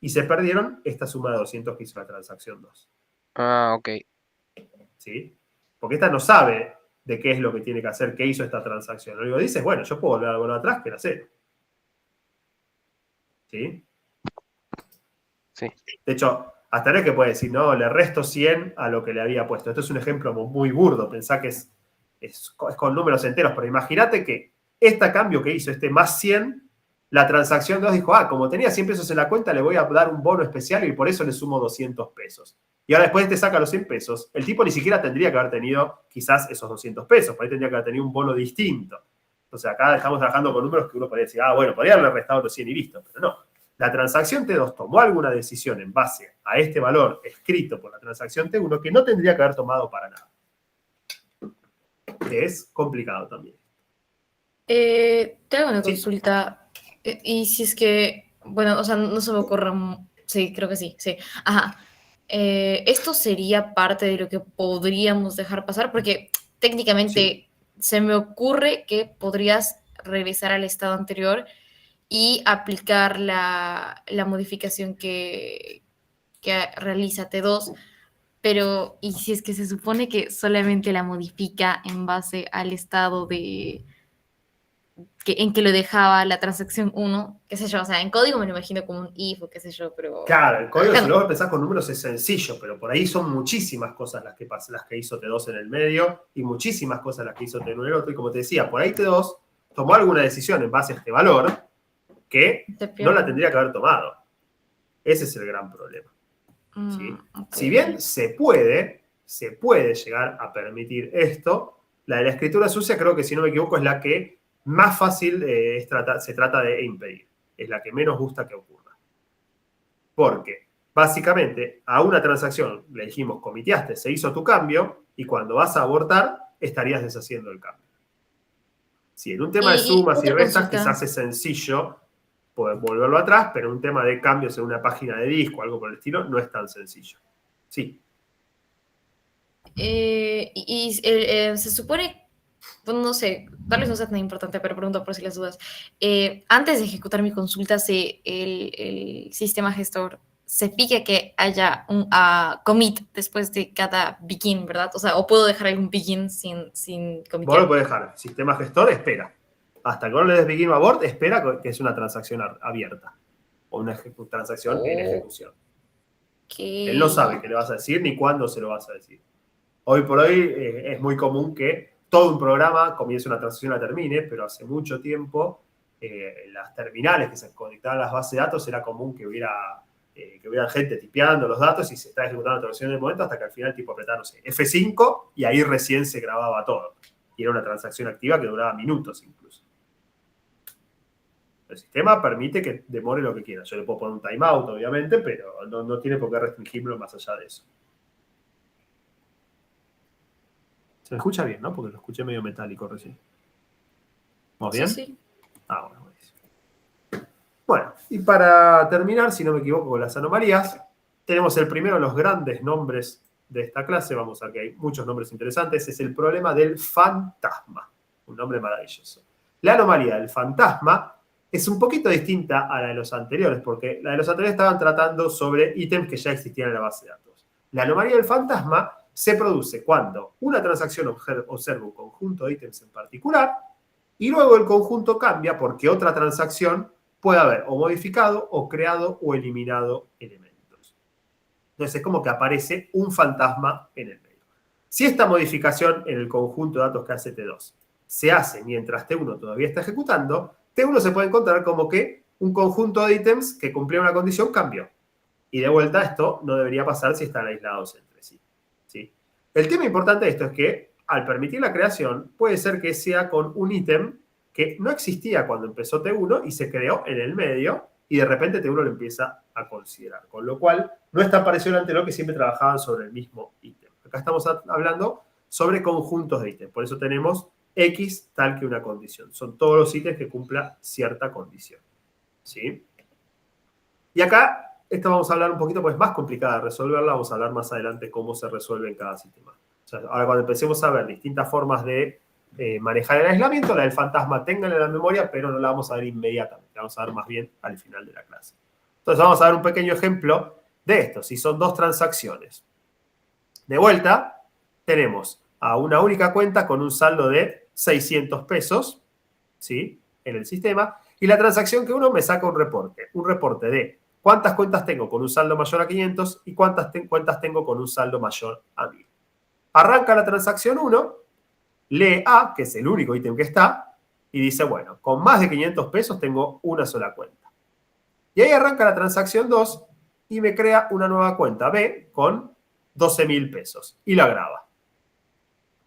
Y se perdieron esta suma de 200 que hizo la transacción 2. Ah, ok. ¿Sí? Porque esta no sabe de qué es lo que tiene que hacer, qué hizo esta transacción. Lo único que dice es, bueno, yo puedo volver algo atrás, que era 0. ¿Sí? Sí. De hecho, hasta no es que puede decir, no, le resto 100 a lo que le había puesto. Esto es un ejemplo muy burdo, pensá que es con números enteros, pero imagínate que este cambio que hizo, este más 100, la transacción 2 dijo, como tenía 100 pesos en la cuenta, le voy a dar un bono especial y por eso le sumo 200 pesos. Y ahora después te saca los 100 pesos. El tipo ni siquiera tendría que haber tenido quizás esos 200 pesos, por ahí tendría que haber tenido un bono distinto. Entonces acá estamos trabajando con números que uno podría decir, bueno, podría haberle restado los 100 y listo, pero no. La transacción T2 tomó alguna decisión en base a este valor escrito por la transacción T1 que no tendría que haber tomado para nada. Es complicado también. Te hago una Sí. consulta. Y si es que, bueno, o sea, no se me ocurre. Sí, creo que sí, sí. Ajá. ¿Esto sería parte de lo que podríamos dejar pasar? Porque técnicamente se me ocurre que podrías regresar al estado anterior y aplicar la modificación que realiza T2, pero ¿y si es que se supone que solamente la modifica en base al estado en que lo dejaba la transacción 1, qué sé yo, o sea, en código me lo imagino como un if o qué sé yo, pero... Claro, el código, acá si no. luego pensás con números, es sencillo, pero por ahí son muchísimas cosas las que hizo T2 en el medio y muchísimas cosas las que hizo T1 en el otro. Y como te decía, por ahí T2 tomó alguna decisión en base a este valor que no la tendría que haber tomado. Ese es el gran problema. ¿Sí? Okay. Si bien se puede llegar a permitir esto, la de la escritura sucia creo que, si no me equivoco, es la que más fácil se trata de impedir. Es la que menos gusta que ocurra. Porque, básicamente, a una transacción le dijimos, comiteaste, se hizo tu cambio, y cuando vas a abortar, estarías deshaciendo el cambio. Si en un tema de sumas y restas quizás es sencillo poder volverlo atrás, pero un tema de cambios en una página de disco o algo por el estilo no es tan sencillo. Sí. Se supone, bueno, no sé, tal vez no sea tan importante, pero pregunto por si las dudas. Antes de ejecutar mi consulta, el sistema gestor se fija que haya un commit después de cada begin, ¿verdad? O sea, o puedo dejar algún begin sin comitear. Vos lo podés dejar. Sistema gestor espera. Hasta que no le des begin o abort, espera que es una transacción abierta. O una transacción en ejecución. Él no sabe qué le vas a decir ni cuándo se lo vas a decir. Hoy por hoy es muy común que todo un programa comience una transacción y la termine, pero hace mucho tiempo las terminales que se conectaban a las bases de datos era común que hubiera gente tipeando los datos y se está ejecutando la transacción en el momento hasta que al final el tipo apretaba, no sé, F5 y ahí recién se grababa todo. Y era una transacción activa que duraba minutos incluso. El sistema permite que demore lo que quiera. Yo le puedo poner un timeout, obviamente, pero no tiene por qué restringirlo más allá de eso. Se me escucha bien, ¿no? Porque lo escuché medio metálico recién. ¿Vamos bien? Sí. Bueno, buenísimo. Bueno, y para terminar, si no me equivoco, con las anomalías, tenemos el primero de los grandes nombres de esta clase. Vamos a ver que hay muchos nombres interesantes. Es el problema del fantasma. Un nombre maravilloso. La anomalía del fantasma es un poquito distinta a la de los anteriores, porque la de los anteriores estaban tratando sobre ítems que ya existían en la base de datos. La anomalía del fantasma se produce cuando una transacción observa un conjunto de ítems en particular y luego el conjunto cambia porque otra transacción puede haber o modificado o creado o eliminado elementos. Entonces es como que aparece un fantasma en el medio. Si esta modificación en el conjunto de datos que hace T2 se hace mientras T1 todavía está ejecutando, T1 se puede encontrar como que un conjunto de ítems que cumplía una condición cambió. Y de vuelta esto no debería pasar si están aislados entre sí. ¿Sí? El tema importante de esto es que al permitir la creación puede ser que sea con un ítem que no existía cuando empezó T1 y se creó en el medio y de repente T1 lo empieza a considerar. Con lo cual no es tan parecido al anterior que siempre trabajaban sobre el mismo ítem. Acá estamos hablando sobre conjuntos de ítems. Por eso tenemos X tal que una condición. Son todos los ítems que cumpla cierta condición. ¿Sí? Y acá, esto vamos a hablar un poquito, pues es más complicada de resolverla, vamos a hablar más adelante cómo se resuelve en cada sistema. O sea, ahora cuando empecemos a ver distintas formas de manejar el aislamiento, la del fantasma ténganla en la memoria, pero no la vamos a ver inmediatamente, la vamos a ver más bien al final de la clase. Entonces vamos a ver un pequeño ejemplo de esto, si son dos transacciones. De vuelta, tenemos a una única cuenta con un saldo de 600 pesos, ¿sí? En el sistema, y la transacción que uno me saca un reporte de cuántas cuentas tengo con un saldo mayor a 500 y cuántas cuentas tengo con un saldo mayor a 1000. Arranca la transacción 1, lee A, que es el único ítem que está, y dice, bueno, con más de 500 pesos tengo una sola cuenta. Y ahí arranca la transacción 2 y me crea una nueva cuenta B con 12.000 pesos y la graba.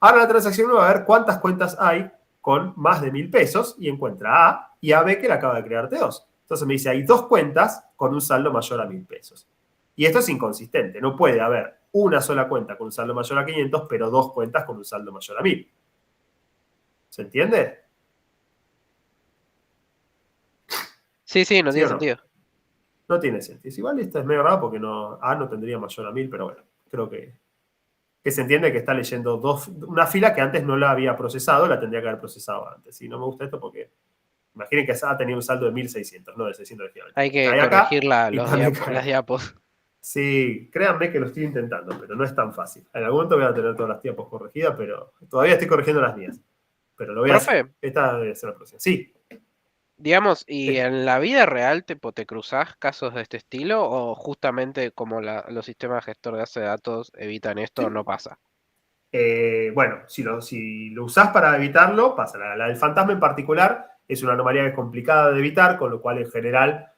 Ahora la transacción 1 va a ver cuántas cuentas hay con más de 1.000 pesos y encuentra A y a B que le acaba de crear T2. Entonces me dice, hay dos cuentas con un saldo mayor a 1.000 pesos. Y esto es inconsistente. No puede haber una sola cuenta con un saldo mayor a 500, pero dos cuentas con un saldo mayor a 1.000. ¿Se entiende? Sí, no ¿Sí tiene o no? sentido. No tiene sentido. Igual esto es medio raro porque A no tendría mayor a 1.000, pero bueno, creo que se entiende que está leyendo una fila que antes no la había procesado, la tendría que haber procesado antes. Y no me gusta esto porque imaginen que A tenía un saldo de 1.600, no de 600 efectivamente. Hay que Cae acá corregir y también cae las acá. diapos. Sí, créanme que lo estoy intentando, pero no es tan fácil. En algún momento voy a tener todas las diapos corregidas, pero todavía estoy corrigiendo las mías. Pero lo voy a hacer. Profe, Esta debe ser la próxima. Sí. digamos, ¿y Sí. en la vida real te cruzás casos de este estilo o justamente como los sistemas gestor de base de datos evitan esto, no pasa? Bueno, si lo usás para evitarlo, pasa. La del fantasma en particular es una anomalía que es complicada de evitar, con lo cual en general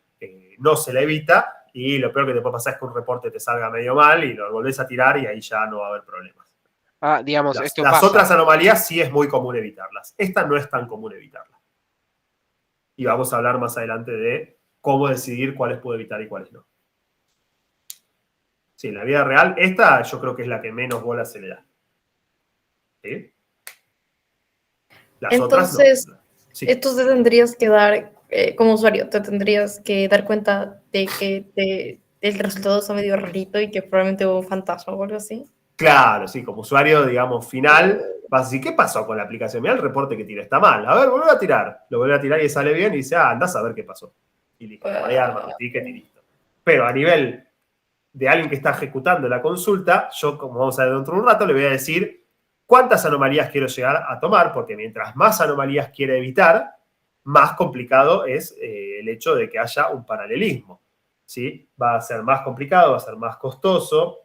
no se la evita. Y lo peor que te puede pasar es que un reporte te salga medio mal y lo volvés a tirar y ahí ya no va a haber problemas. Ah, digamos, esto Las pasa. otras anomalías sí es muy común evitarlas. Esta no es tan común evitarla. Y vamos a hablar más adelante de cómo decidir cuáles puedo evitar y cuáles no. Sí, en la vida real, esta yo creo que es la que menos bola se le da. ¿Sí? Las Entonces, otras no. Sí. esto te tendrías que dar, como usuario, te tendrías que dar cuenta de que el resultado está medio rarito y que probablemente hubo un fantasma o algo así. Claro, sí, como usuario, digamos, final, vas a decir, ¿qué pasó con la aplicación? Mirá el reporte que tira, está mal. A ver, vuelve a tirar. Lo vuelve a tirar y sale bien y dice, andás a ver qué pasó. Y listo, por ahí arma un ticket y listo. Pero a nivel de alguien que está ejecutando la consulta, yo, como vamos a ver dentro de un rato, le voy a decir cuántas anomalías quiero llegar a tomar, porque mientras más anomalías quiere evitar, más complicado es el hecho de que haya un paralelismo. ¿Sí? Va a ser más complicado, va a ser más costoso.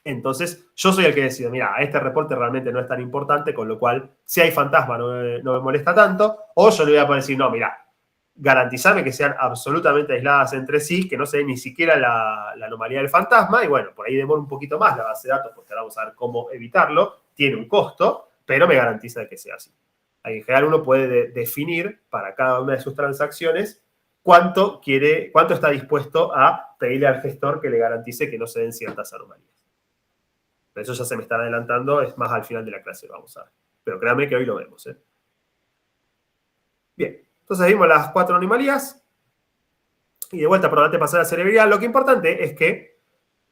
Entonces, yo soy el que decido, mira, este reporte realmente no es tan importante, con lo cual, si hay fantasma no me molesta tanto, o yo le voy a poder decir, no, mira, garantizame que sean absolutamente aisladas entre sí, que no se dé ni siquiera la anomalía del fantasma, y bueno, por ahí demora un poquito más la base de datos, porque ahora vamos a ver cómo evitarlo, tiene un costo, pero me garantiza que sea así. Ahí en general uno puede definir para cada una de sus transacciones cuánto está dispuesto a pedirle al gestor que le garantice que no se den ciertas anomalías. Pero eso ya se me está adelantando, es más al final de la clase, vamos a ver. Pero créanme que hoy lo vemos. Bien, entonces vimos las 4 anomalías. Y de vuelta, por delante pasar a la cerebralidad. Lo que importante es que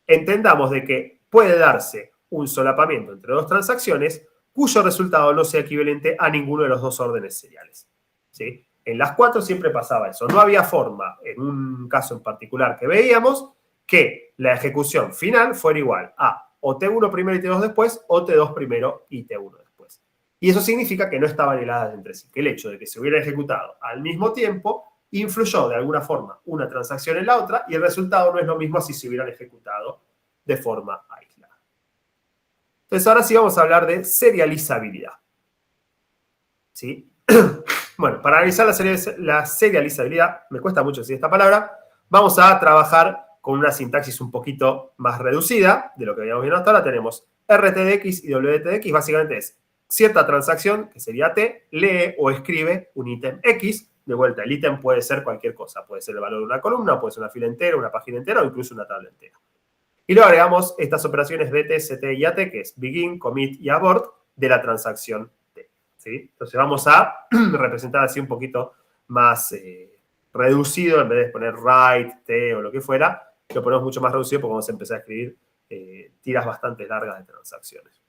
entendamos de que puede darse un solapamiento entre dos transacciones cuyo resultado no sea equivalente a ninguno de los dos órdenes seriales. ¿Sí? En las 4 siempre pasaba eso. No había forma, en un caso en particular que veíamos, que la ejecución final fuera igual a o T1 primero y T2 después, o T2 primero y T1 después. Y eso significa que no estaban hiladas entre sí, que el hecho de que se hubiera ejecutado al mismo tiempo influyó de alguna forma una transacción en la otra y el resultado no es lo mismo si se hubieran ejecutado de forma aislada. Entonces ahora sí vamos a hablar de serializabilidad. ¿Sí? Bueno, para analizar la serializabilidad, me cuesta mucho decir esta palabra, vamos a trabajar con una sintaxis un poquito más reducida de lo que habíamos visto hasta ahora. Tenemos RTDX y WTDX, básicamente es cierta transacción, que sería T, lee o escribe un ítem X. De vuelta, el ítem puede ser cualquier cosa, puede ser el valor de una columna, puede ser una fila entera, una página entera o incluso una tabla entera. Y luego agregamos estas operaciones BT, CT y AT, que es begin, commit y abort de la transacción T. ¿Sí? Entonces vamos a representar así un poquito más reducido, en vez de poner write, t o lo que fuera, lo ponemos mucho más reducido porque vamos a empezar a escribir tiras bastante largas de transacciones.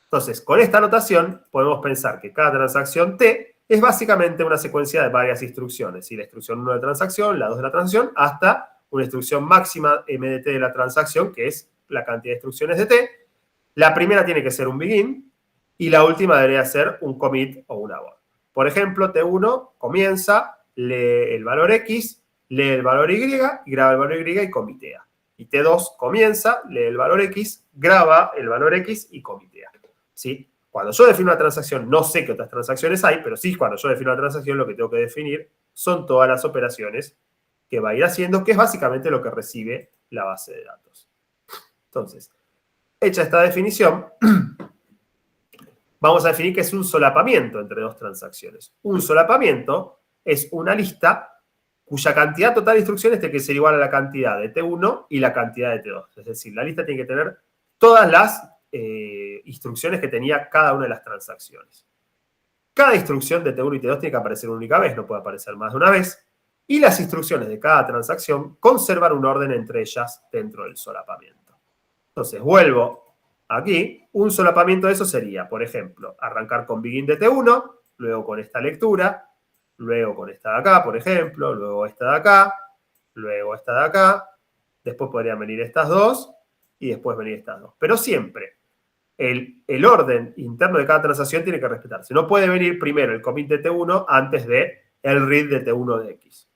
Entonces, con esta notación podemos pensar que cada transacción T es básicamente una secuencia de varias instrucciones. ¿Sí? La instrucción 1 de transacción, la 2 de la transacción, hasta una instrucción máxima M de T de la transacción, que es la cantidad de instrucciones de T. La primera tiene que ser un begin y la última debería ser un commit o un abort. Por ejemplo, T1 comienza, lee el valor X, lee el valor Y, graba el valor Y y comitea. Y T2 comienza, lee el valor X, graba el valor X y comitea. ¿Sí? Cuando yo defino una transacción, no sé qué otras transacciones hay, pero sí, cuando yo defino una transacción, lo que tengo que definir son todas las operaciones que va a ir haciendo, que es básicamente lo que recibe la base de datos. Entonces, hecha esta definición, vamos a definir que es un solapamiento entre dos transacciones. Un solapamiento es una lista cuya cantidad total de instrucciones tiene que ser igual a la cantidad de T1 y la cantidad de T2. Es decir, la lista tiene que tener todas las instrucciones que tenía cada una de las transacciones. Cada instrucción de T1 y T2 tiene que aparecer una única vez, no puede aparecer más de una vez. Y las instrucciones de cada transacción conservan un orden entre ellas dentro del solapamiento. Entonces, vuelvo aquí. Un solapamiento de eso sería, por ejemplo, arrancar con begin de T1, luego con esta lectura, luego con esta de acá, por ejemplo, luego esta de acá, luego esta de acá, después podrían venir estas dos y después venir estas dos. Pero siempre el orden interno de cada transacción tiene que respetarse. No puede venir primero el commit de T1 antes de el read de T1 de X.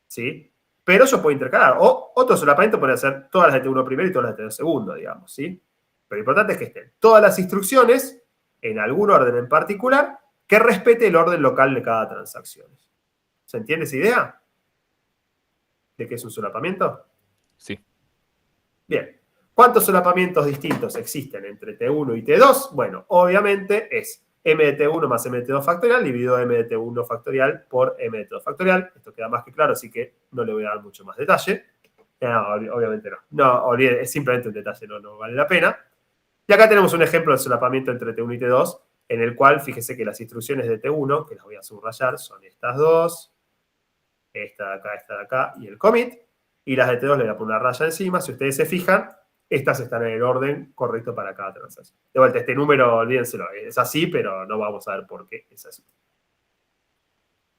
¿Sí? Pero eso puede intercalar. O otro solapamiento puede ser todas las de T1 primero y todas las de T2 segundo, digamos. ¿Sí? Pero lo importante es que estén todas las instrucciones en algún orden en particular que respete el orden local de cada transacción. ¿Se entiende esa idea? ¿De qué es un solapamiento? Sí. Bien. ¿Cuántos solapamientos distintos existen entre T1 y T2? Bueno, obviamente es m de T1 más m de T2 factorial dividido m de T1 factorial por m de T2 factorial. Esto queda más que claro, así que no le voy a dar mucho más detalle. No, obviamente no. No, olvide, es simplemente un detalle, no vale la pena. Y acá tenemos un ejemplo de solapamiento entre T1 y T2, en el cual, fíjese que las instrucciones de T1, que las voy a subrayar, son estas dos, esta de acá y el commit. Y las de T2 le voy a poner una raya encima. Si ustedes se fijan, estas están en el orden correcto para cada transacción. De vuelta, este número, olvídenselo, es así, pero no vamos a ver por qué es así.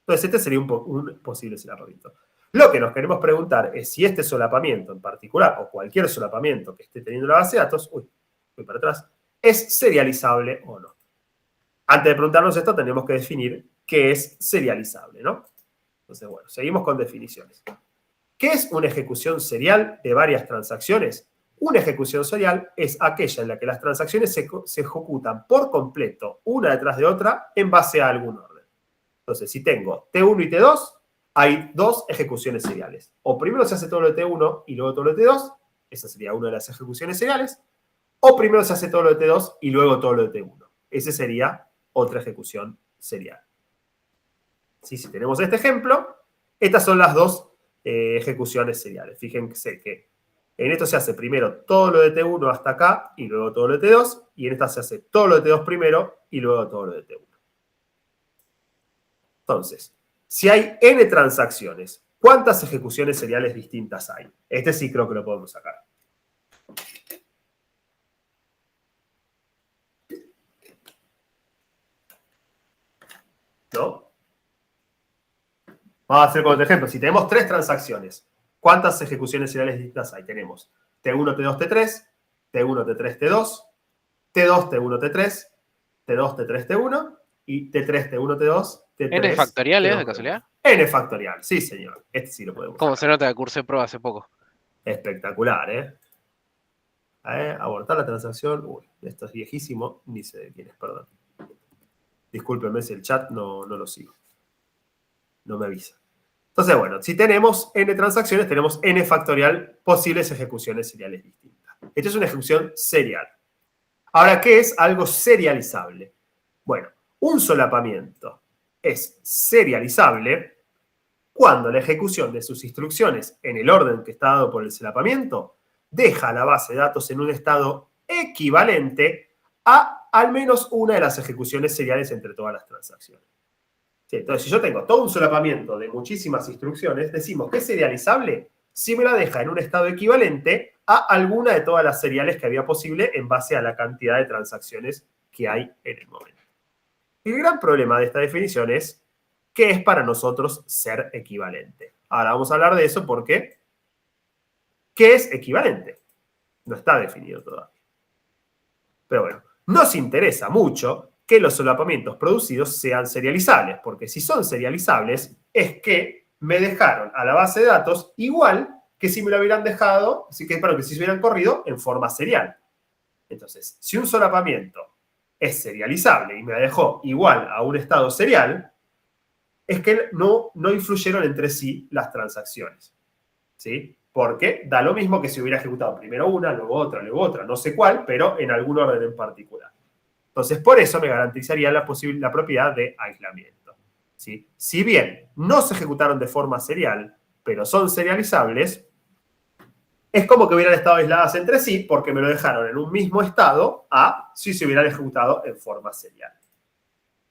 Entonces, este sería un posible solapamiento. Lo que nos queremos preguntar es si este solapamiento en particular, o cualquier solapamiento que esté teniendo la base de datos, voy para atrás, es serializable o no. Antes de preguntarnos esto, tenemos que definir qué es serializable, ¿no? Entonces, bueno, seguimos con definiciones. ¿Qué es una ejecución serial de varias transacciones? Una ejecución serial es aquella en la que las transacciones se ejecutan por completo, una detrás de otra, en base a algún orden. Entonces, si tengo T1 y T2, hay dos ejecuciones seriales. O primero se hace todo lo de T1 y luego todo lo de T2, esa sería una de las ejecuciones seriales. O primero se hace todo lo de T2 y luego todo lo de T1. Esa sería otra ejecución serial. ¿Sí? Si tenemos este ejemplo, estas son las dos ejecuciones seriales. Fíjense que en esto se hace primero todo lo de T1 hasta acá y luego todo lo de T2. Y en esta se hace todo lo de T2 primero y luego todo lo de T1. Entonces, si hay n transacciones, ¿cuántas ejecuciones seriales distintas hay? Este sí creo que lo podemos sacar. ¿No? Vamos a hacer con otro ejemplo. Si tenemos tres transacciones, ¿cuántas ejecuciones seriales distintas hay? Tenemos T1, T2, T3, T1, T3, T2, T2, T1, T3, T2, T3, T1 y T3, T1, T2, T3. ¿N factorial T2, de casualidad? N factorial, sí señor. Este sí lo podemos Como sacar. se nota que cursé prueba hace poco. Espectacular, ¿eh? Abortar la transacción. Uy, esto es viejísimo. Ni sé de quién es, perdón. Discúlpenme si el chat no lo sigo. No me avisa. Entonces, bueno, si tenemos n transacciones, tenemos n factorial posibles ejecuciones seriales distintas. Esto es una ejecución serial. Ahora, ¿qué es algo serializable? Bueno, un solapamiento es serializable cuando la ejecución de sus instrucciones en el orden que está dado por el solapamiento deja la base de datos en un estado equivalente a al menos una de las ejecuciones seriales entre todas las transacciones. Sí, entonces, si yo tengo todo un solapamiento de muchísimas instrucciones, decimos que es serializable si me la deja en un estado equivalente a alguna de todas las seriales que había posible en base a la cantidad de transacciones que hay en el momento. El gran problema de esta definición es que es para nosotros ser equivalente. Ahora vamos a hablar de eso porque ¿qué es equivalente? No está definido todavía. Pero bueno, nos interesa mucho que los solapamientos producidos sean serializables, porque si son serializables es que me dejaron a la base de datos igual que si me lo hubieran dejado, que si se hubieran corrido en forma serial. Entonces, si un solapamiento es serializable y me la dejó igual a un estado serial, es que no influyeron entre sí las transacciones. ¿Sí? Porque da lo mismo que si hubiera ejecutado primero una, luego otra, no sé cuál, pero en algún orden en particular. Entonces, por eso me garantizaría la propiedad de aislamiento. ¿Sí? Si bien no se ejecutaron de forma serial, pero son serializables, es como que hubieran estado aisladas entre sí porque me lo dejaron en un mismo estado a si se hubieran ejecutado en forma serial.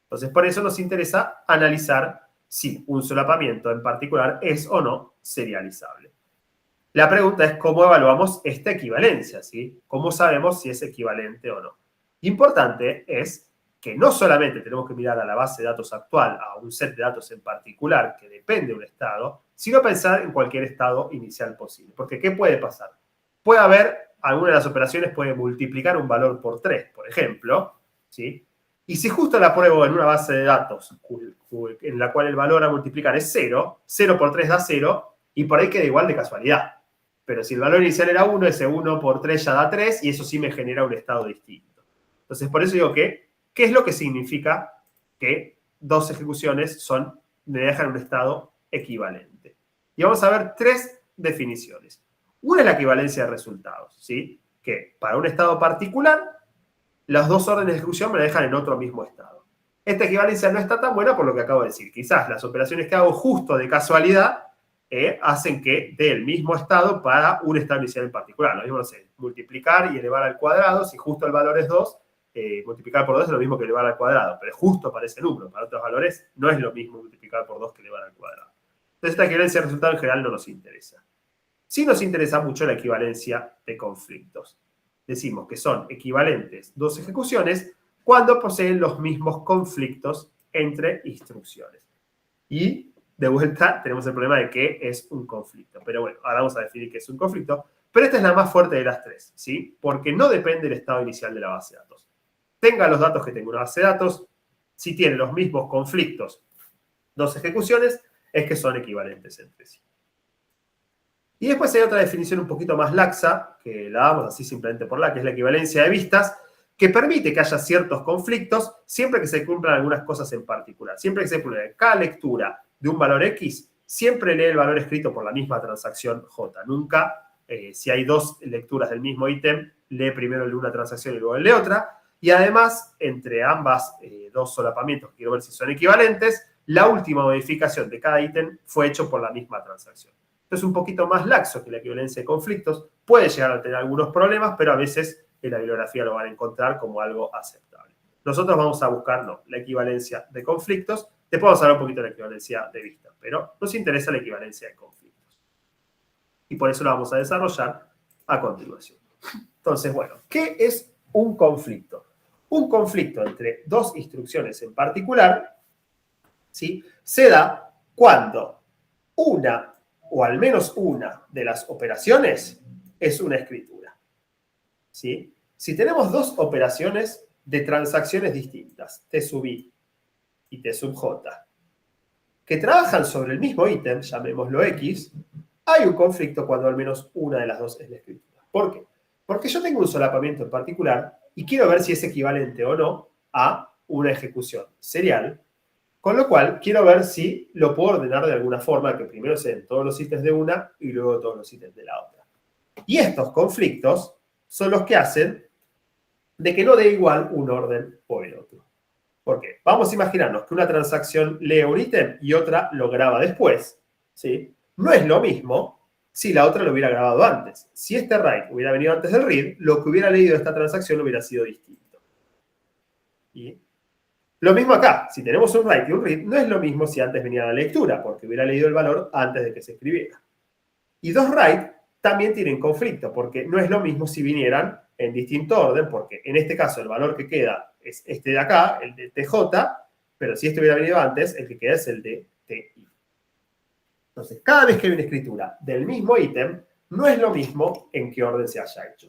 Entonces, por eso nos interesa analizar si un solapamiento en particular es o no serializable. La pregunta es cómo evaluamos esta equivalencia, ¿sí? ¿Cómo sabemos si es equivalente o no? Importante es que no solamente tenemos que mirar a la base de datos actual, a un set de datos en particular que depende de un estado, sino pensar en cualquier estado inicial posible. Porque, ¿qué puede pasar? Puede haber, alguna de las operaciones puede multiplicar un valor por 3, por ejemplo, ¿sí? Y si justo la pruebo en una base de datos en la cual el valor a multiplicar es 0, 0 por 3 da 0, y por ahí queda igual de casualidad. Pero si el valor inicial era 1, ese 1 por 3 ya da 3, y eso sí me genera un estado distinto. Entonces, por eso digo que, ¿qué es lo que significa que dos ejecuciones me dejan un estado equivalente? Y vamos a ver 3 definiciones. Una es la equivalencia de resultados, ¿sí? Que para un estado particular, las dos órdenes de ejecución me la dejan en otro mismo estado. Esta equivalencia no está tan buena por lo que acabo de decir. Quizás las operaciones que hago justo de casualidad hacen que dé el mismo estado para un estado inicial en particular. Lo mismo, no sé, multiplicar y elevar al cuadrado, si justo el valor es 2, multiplicar por 2 es lo mismo que elevar al cuadrado, pero es justo para ese número. Para otros valores no es lo mismo multiplicar por 2 que elevar al cuadrado. Entonces, esta equivalencia de resultado en general no nos interesa. Sí nos interesa mucho la equivalencia de conflictos. Decimos que son equivalentes dos ejecuciones cuando poseen los mismos conflictos entre instrucciones. Y, de vuelta, tenemos el problema de qué es un conflicto. Pero bueno, ahora vamos a definir qué es un conflicto. Pero esta es la más fuerte de las 3, ¿sí? Porque no depende del estado inicial de la base de datos. Tenga los datos que tenga una base de datos, si tiene los mismos conflictos dos ejecuciones, es que son equivalentes entre sí. Y después hay otra definición un poquito más laxa, que la damos así simplemente por que es la equivalencia de vistas, que permite que haya ciertos conflictos siempre que se cumplan algunas cosas en particular. Siempre que se cumpla cada lectura de un valor X, siempre lee el valor escrito por la misma transacción J. Nunca, si hay dos lecturas del mismo ítem, lee primero el de una transacción y luego el de otra. Y además, entre ambas dos solapamientos, que quiero ver si son equivalentes, la última modificación de cada ítem fue hecho por la misma transacción. Entonces, un poquito más laxo que la equivalencia de conflictos, puede llegar a tener algunos problemas, pero a veces en la bibliografía lo van a encontrar como algo aceptable. Nosotros vamos a buscar, la equivalencia de conflictos. Después vamos a hablar un poquito de la equivalencia de vistas, pero nos interesa la equivalencia de conflictos. Y por eso la vamos a desarrollar a continuación. Entonces, bueno, ¿qué es un conflicto? Un conflicto entre dos instrucciones en particular, ¿sí?, se da cuando una o al menos una de las operaciones es una escritura. ¿Sí? Si tenemos dos operaciones de transacciones distintas, T sub I y T sub J, que trabajan sobre el mismo ítem, llamémoslo X, hay un conflicto cuando al menos una de las dos es la escritura. ¿Por qué? Porque yo tengo un solapamiento en particular y quiero ver si es equivalente o no a una ejecución serial, con lo cual quiero ver si lo puedo ordenar de alguna forma, que primero se den todos los ítems de una y luego todos los ítems de la otra. Y estos conflictos son los que hacen de que no dé igual un orden o el otro. ¿Por qué? Vamos a imaginarnos que una transacción lee un ítem y otra lo graba después, ¿sí? No es lo mismo si la otra lo hubiera grabado antes. Si este write hubiera venido antes del read, lo que hubiera leído esta transacción hubiera sido distinto. ¿Y Lo mismo acá, si tenemos un write y un read, no es lo mismo si antes venía la lectura, porque hubiera leído el valor antes de que se escribiera. Y dos write también tienen conflicto, porque no es lo mismo si vinieran en distinto orden, porque en este caso el valor que queda es este de acá, el de TJ, pero si este hubiera venido antes, el que queda es el de TI. Entonces, cada vez que hay una escritura del mismo ítem, no es lo mismo en qué orden se haya hecho.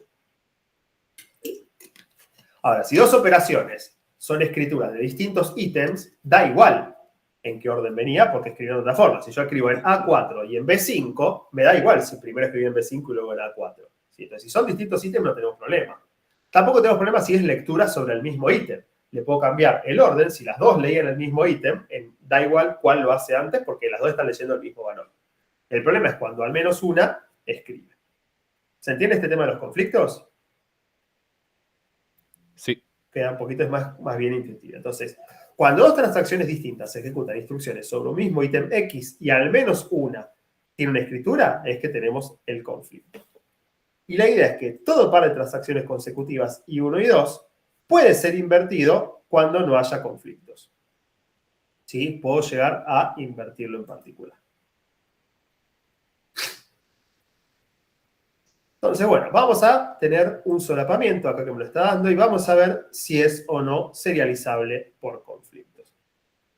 Ahora, si dos operaciones son escrituras de distintos ítems, da igual en qué orden venía, porque escribieron de otra forma. Si yo escribo en A4 y en B5, me da igual si primero escribí en B5 y luego en A4. ¿Sí? Entonces, si son distintos ítems, no tenemos problema. Tampoco tenemos problema si es lectura sobre el mismo ítem. Le puedo cambiar el orden, si las dos leían el mismo ítem, da igual cuál lo hace antes, porque las dos están leyendo el mismo valor. El problema es cuando al menos una escribe. ¿Se entiende este tema de los conflictos? Sí. Queda un poquito más bien intuitivo. Entonces, cuando dos transacciones distintas ejecutan instrucciones sobre un mismo ítem X y al menos una tiene una escritura, es que tenemos el conflicto. Y la idea es que todo par de transacciones consecutivas I1 y 2 puede ser invertido cuando no haya conflictos. ¿Sí? Puedo llegar a invertirlo en particular. Entonces, bueno, vamos a tener un solapamiento acá que me lo está dando y vamos a ver si es o no serializable por conflictos.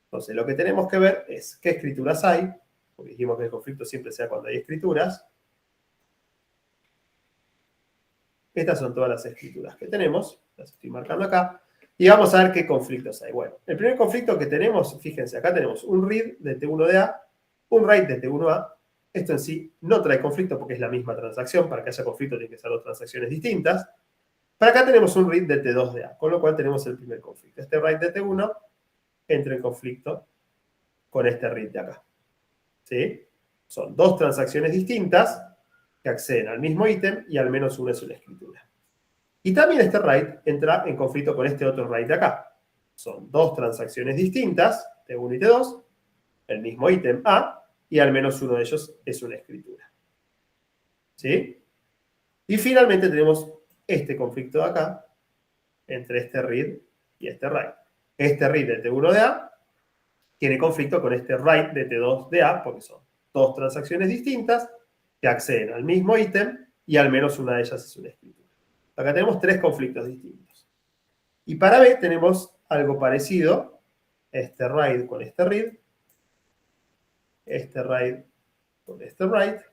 Entonces, lo que tenemos que ver es qué escrituras hay, porque dijimos que el conflicto siempre sea cuando hay escrituras. Estas son todas las escrituras que tenemos, las estoy marcando acá, y vamos a ver qué conflictos hay. Bueno, el primer conflicto que tenemos, fíjense, acá tenemos un read de T1 de A, un write de T1A. Esto en sí no trae conflicto porque es la misma transacción. Para que haya conflicto tienen que ser dos transacciones distintas. Para acá tenemos un read de T2 de A, con lo cual tenemos el primer conflicto. Este write de T1 entra en conflicto con este read de acá. ¿Sí? Son dos transacciones distintas que acceden al mismo ítem y al menos una es una escritura. Y también este write entra en conflicto con este otro write de acá. Son dos transacciones distintas, T1 y T2, el mismo ítem A, y al menos uno de ellos es una escritura. ¿Sí? Y finalmente tenemos este conflicto de acá, entre este read y este write. Este read de T1 de A tiene conflicto con este write de T2 de A, porque son dos transacciones distintas que acceden al mismo ítem y al menos una de ellas es una escritura. Acá tenemos tres conflictos distintos. Y para B tenemos algo parecido, este write con este read, este write con este write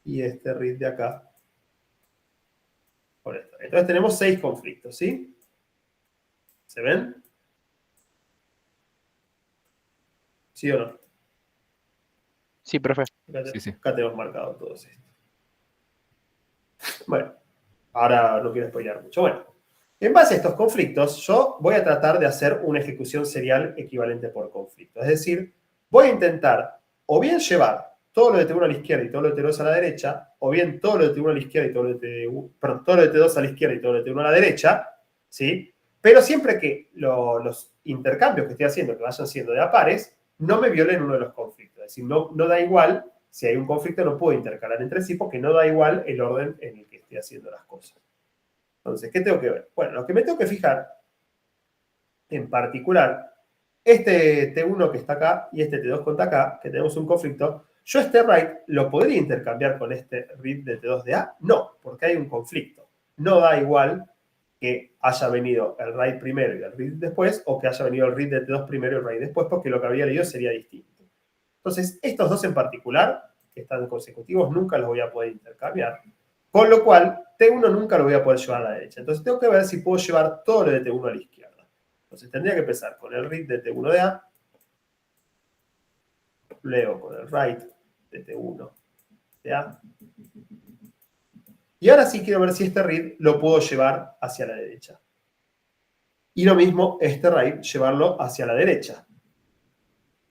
y este read de acá con esto. Entonces tenemos 6 conflictos, ¿sí? ¿Se ven? ¿Sí o no? Sí, profe. Sí. Acá tenemos marcado todos estos. Bueno, ahora no quiero spoilear mucho. Bueno, en base a estos conflictos, yo voy a tratar de hacer una ejecución serial equivalente por conflicto. Es decir, voy a intentar o bien llevar todo lo de T1 a la izquierda y todo lo de T2 a la derecha, o bien todo lo de T1 a la izquierda y todo lo de todo lo de T2 a la izquierda y todo lo de T1 a la derecha, ¿sí? Pero siempre que los intercambios que estoy haciendo, que vayan siendo de a pares, no me violen uno de los conflictos. Es decir, no da igual, si hay un conflicto no puedo intercalar entre sí porque no da igual el orden en el que estoy haciendo las cosas. Entonces, ¿qué tengo que ver? Bueno, lo que me tengo que fijar, en particular, este T1 que está acá y este T2 que está acá, que tenemos un conflicto, yo este write lo podría intercambiar con este read de T2 de A. No, porque hay un conflicto. No da igual que haya venido el write primero y el read después, o que haya venido el read de T2 primero y el write después, porque lo que había leído sería distinto. Entonces, estos dos en particular, que están consecutivos, nunca los voy a poder intercambiar. Con lo cual, T1 nunca lo voy a poder llevar a la derecha. Entonces, tengo que ver si puedo llevar todo lo de T1 a la izquierda. Entonces, tendría que empezar con el read de T1 de A, luego con el write de T1 de A. Y ahora sí quiero ver si este read lo puedo llevar hacia la derecha. Y lo mismo, este write, llevarlo hacia la derecha.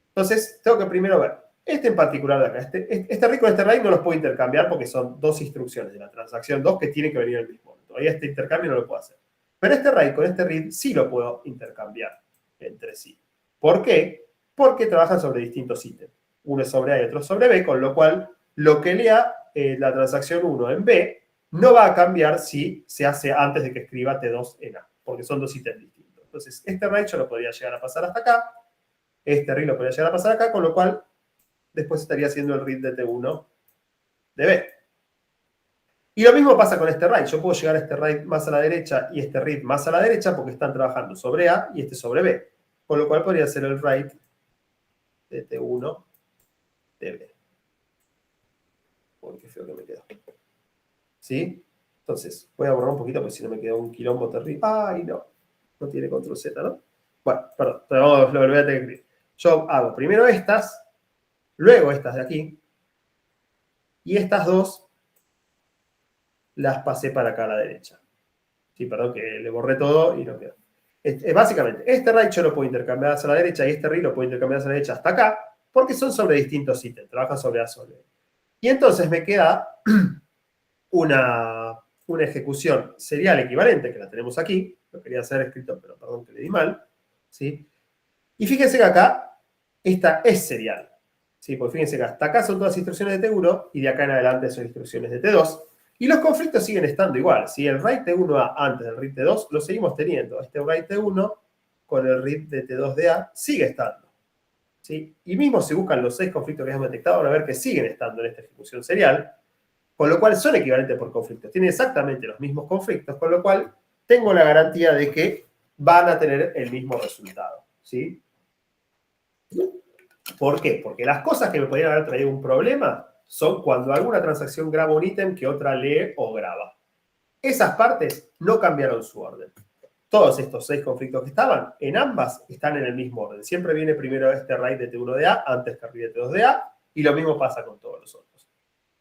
Entonces, tengo que primero ver. Este en particular de acá, este read con este write no los puedo intercambiar porque son dos instrucciones de la transacción 2 que tienen que venir al mismo momento. Ahí este intercambio no lo puedo hacer. Pero este write con este read sí lo puedo intercambiar entre sí. ¿Por qué? Porque trabajan sobre distintos ítems. Uno es sobre A y otro sobre B, con lo cual lo que lea la transacción 1 en B no va a cambiar si se hace antes de que escriba T2 en A, porque son dos ítems distintos. Entonces, este write yo lo podría llegar a pasar hasta acá, este read lo podría llegar a pasar acá, con lo cual después estaría haciendo el read de T1 de B. Y lo mismo pasa con este write. Yo puedo llegar a este write más a la derecha y este read más a la derecha porque están trabajando sobre A y este sobre B. Con lo cual podría ser el write de T1 de B. Uy, qué feo que me quedó. ¿Sí? Entonces, voy a borrar un poquito porque si no me quedó un quilombo terrible. ¡Ay, no! No tiene control Z, ¿no? Bueno, perdón. Lo volví a tener que escribir. Yo hago primero estas, luego estas de aquí, y estas dos las pasé para acá a la derecha. Sí, perdón, que le borré todo y no quedó. Básicamente, este write yo lo puedo intercambiar hacia la derecha y este read lo puedo intercambiar hacia la derecha hasta acá, porque son sobre distintos ítems, trabajan sobre A sobre B. Y entonces me queda una ejecución serial equivalente, que la tenemos aquí, lo quería hacer escrito, pero perdón que le di mal, ¿sí? Y fíjense que acá, esta es serial, ¿sí? Porque fíjense que hasta acá son todas instrucciones de T1 y de acá en adelante son instrucciones de T2. Y los conflictos siguen estando igual. Si el write T1A antes del read T2, lo seguimos teniendo. Este write T1 con el read de T2 de A sigue estando. ¿Sí? Y mismo si buscan los 6 conflictos que hemos detectado, van a ver que siguen estando en esta ejecución serial, con lo cual son equivalentes por conflictos. Tienen exactamente los mismos conflictos, con lo cual tengo la garantía de que van a tener el mismo resultado. ¿Sí? ¿Por qué? Porque las cosas que me podrían haber traído un problema son cuando alguna transacción graba un ítem que otra lee o graba. Esas partes no cambiaron su orden. Todos estos 6 conflictos que estaban, en ambas están en el mismo orden. Siempre viene primero este write de T1 de A antes que el read de T2 de A, y lo mismo pasa con todos los otros.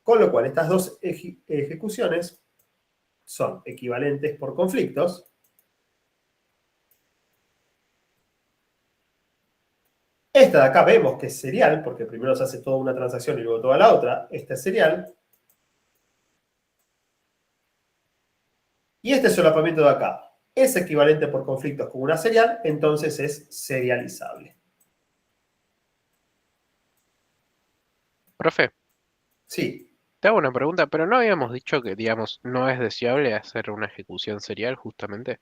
Con lo cual, estas dos ejecuciones son equivalentes por conflictos. Esta de acá vemos que es serial, porque primero se hace toda una transacción y luego toda la otra. Esta es serial. Y este solapamiento de acá es equivalente por conflictos con una serial, entonces es serializable. Profe, Sí. te hago una pregunta, pero ¿no habíamos dicho que, digamos, no es deseable hacer una ejecución serial justamente?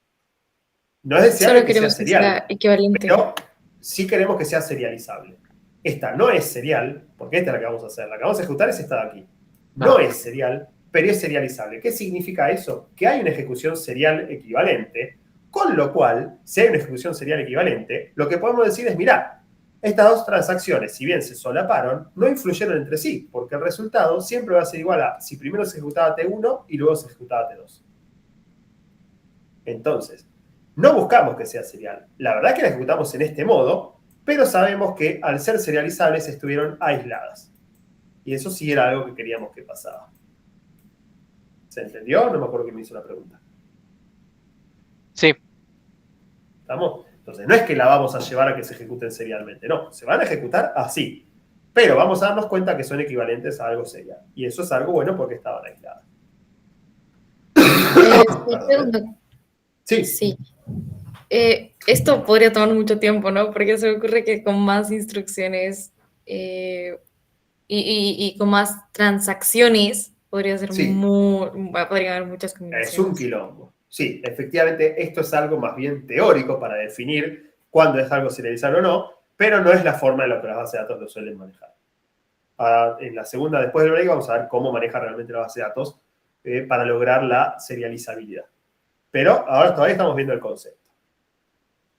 No es deseable Solo que sea queremos que serial, sea equivalente. pero sí queremos que sea serializable. Esta no es serial, porque esta es la que vamos a hacer. La que vamos a ejecutar es esta de aquí. No es serial, pero es serializable. ¿Qué significa eso? Que hay una ejecución serial equivalente, con lo cual, si hay una ejecución serial equivalente, lo que podemos decir es, mirá, estas dos transacciones, si bien se solaparon, no influyeron entre sí, porque el resultado siempre va a ser igual a si primero se ejecutaba T1 y luego se ejecutaba T2. Entonces, no buscamos que sea serial. La verdad es que la ejecutamos en este modo, pero sabemos que al ser serializables estuvieron aisladas. Y eso sí era algo que queríamos que pasara. ¿Se entendió? No me acuerdo quién me hizo la pregunta. Sí, ¿Estamos? Entonces, no es que la vamos a llevar a que se ejecuten serialmente. No, se van a ejecutar así. Pero vamos a darnos cuenta que son equivalentes a algo serial. Y eso es algo bueno porque estaban aisladas. Sí. Sí. Esto podría tomar mucho tiempo, ¿no? Porque se me ocurre que con más instrucciones y con más transacciones podría ser Sí. podría haber muchas combinaciones. Es un quilombo. Sí, efectivamente, esto es algo más bien teórico para definir cuándo es algo serializable o no, pero no es la forma en la que las bases de datos lo suelen manejar. En la segunda, después del break, vamos a ver cómo maneja realmente la base de datos para lograr la serializabilidad. Pero ahora todavía estamos viendo el concepto.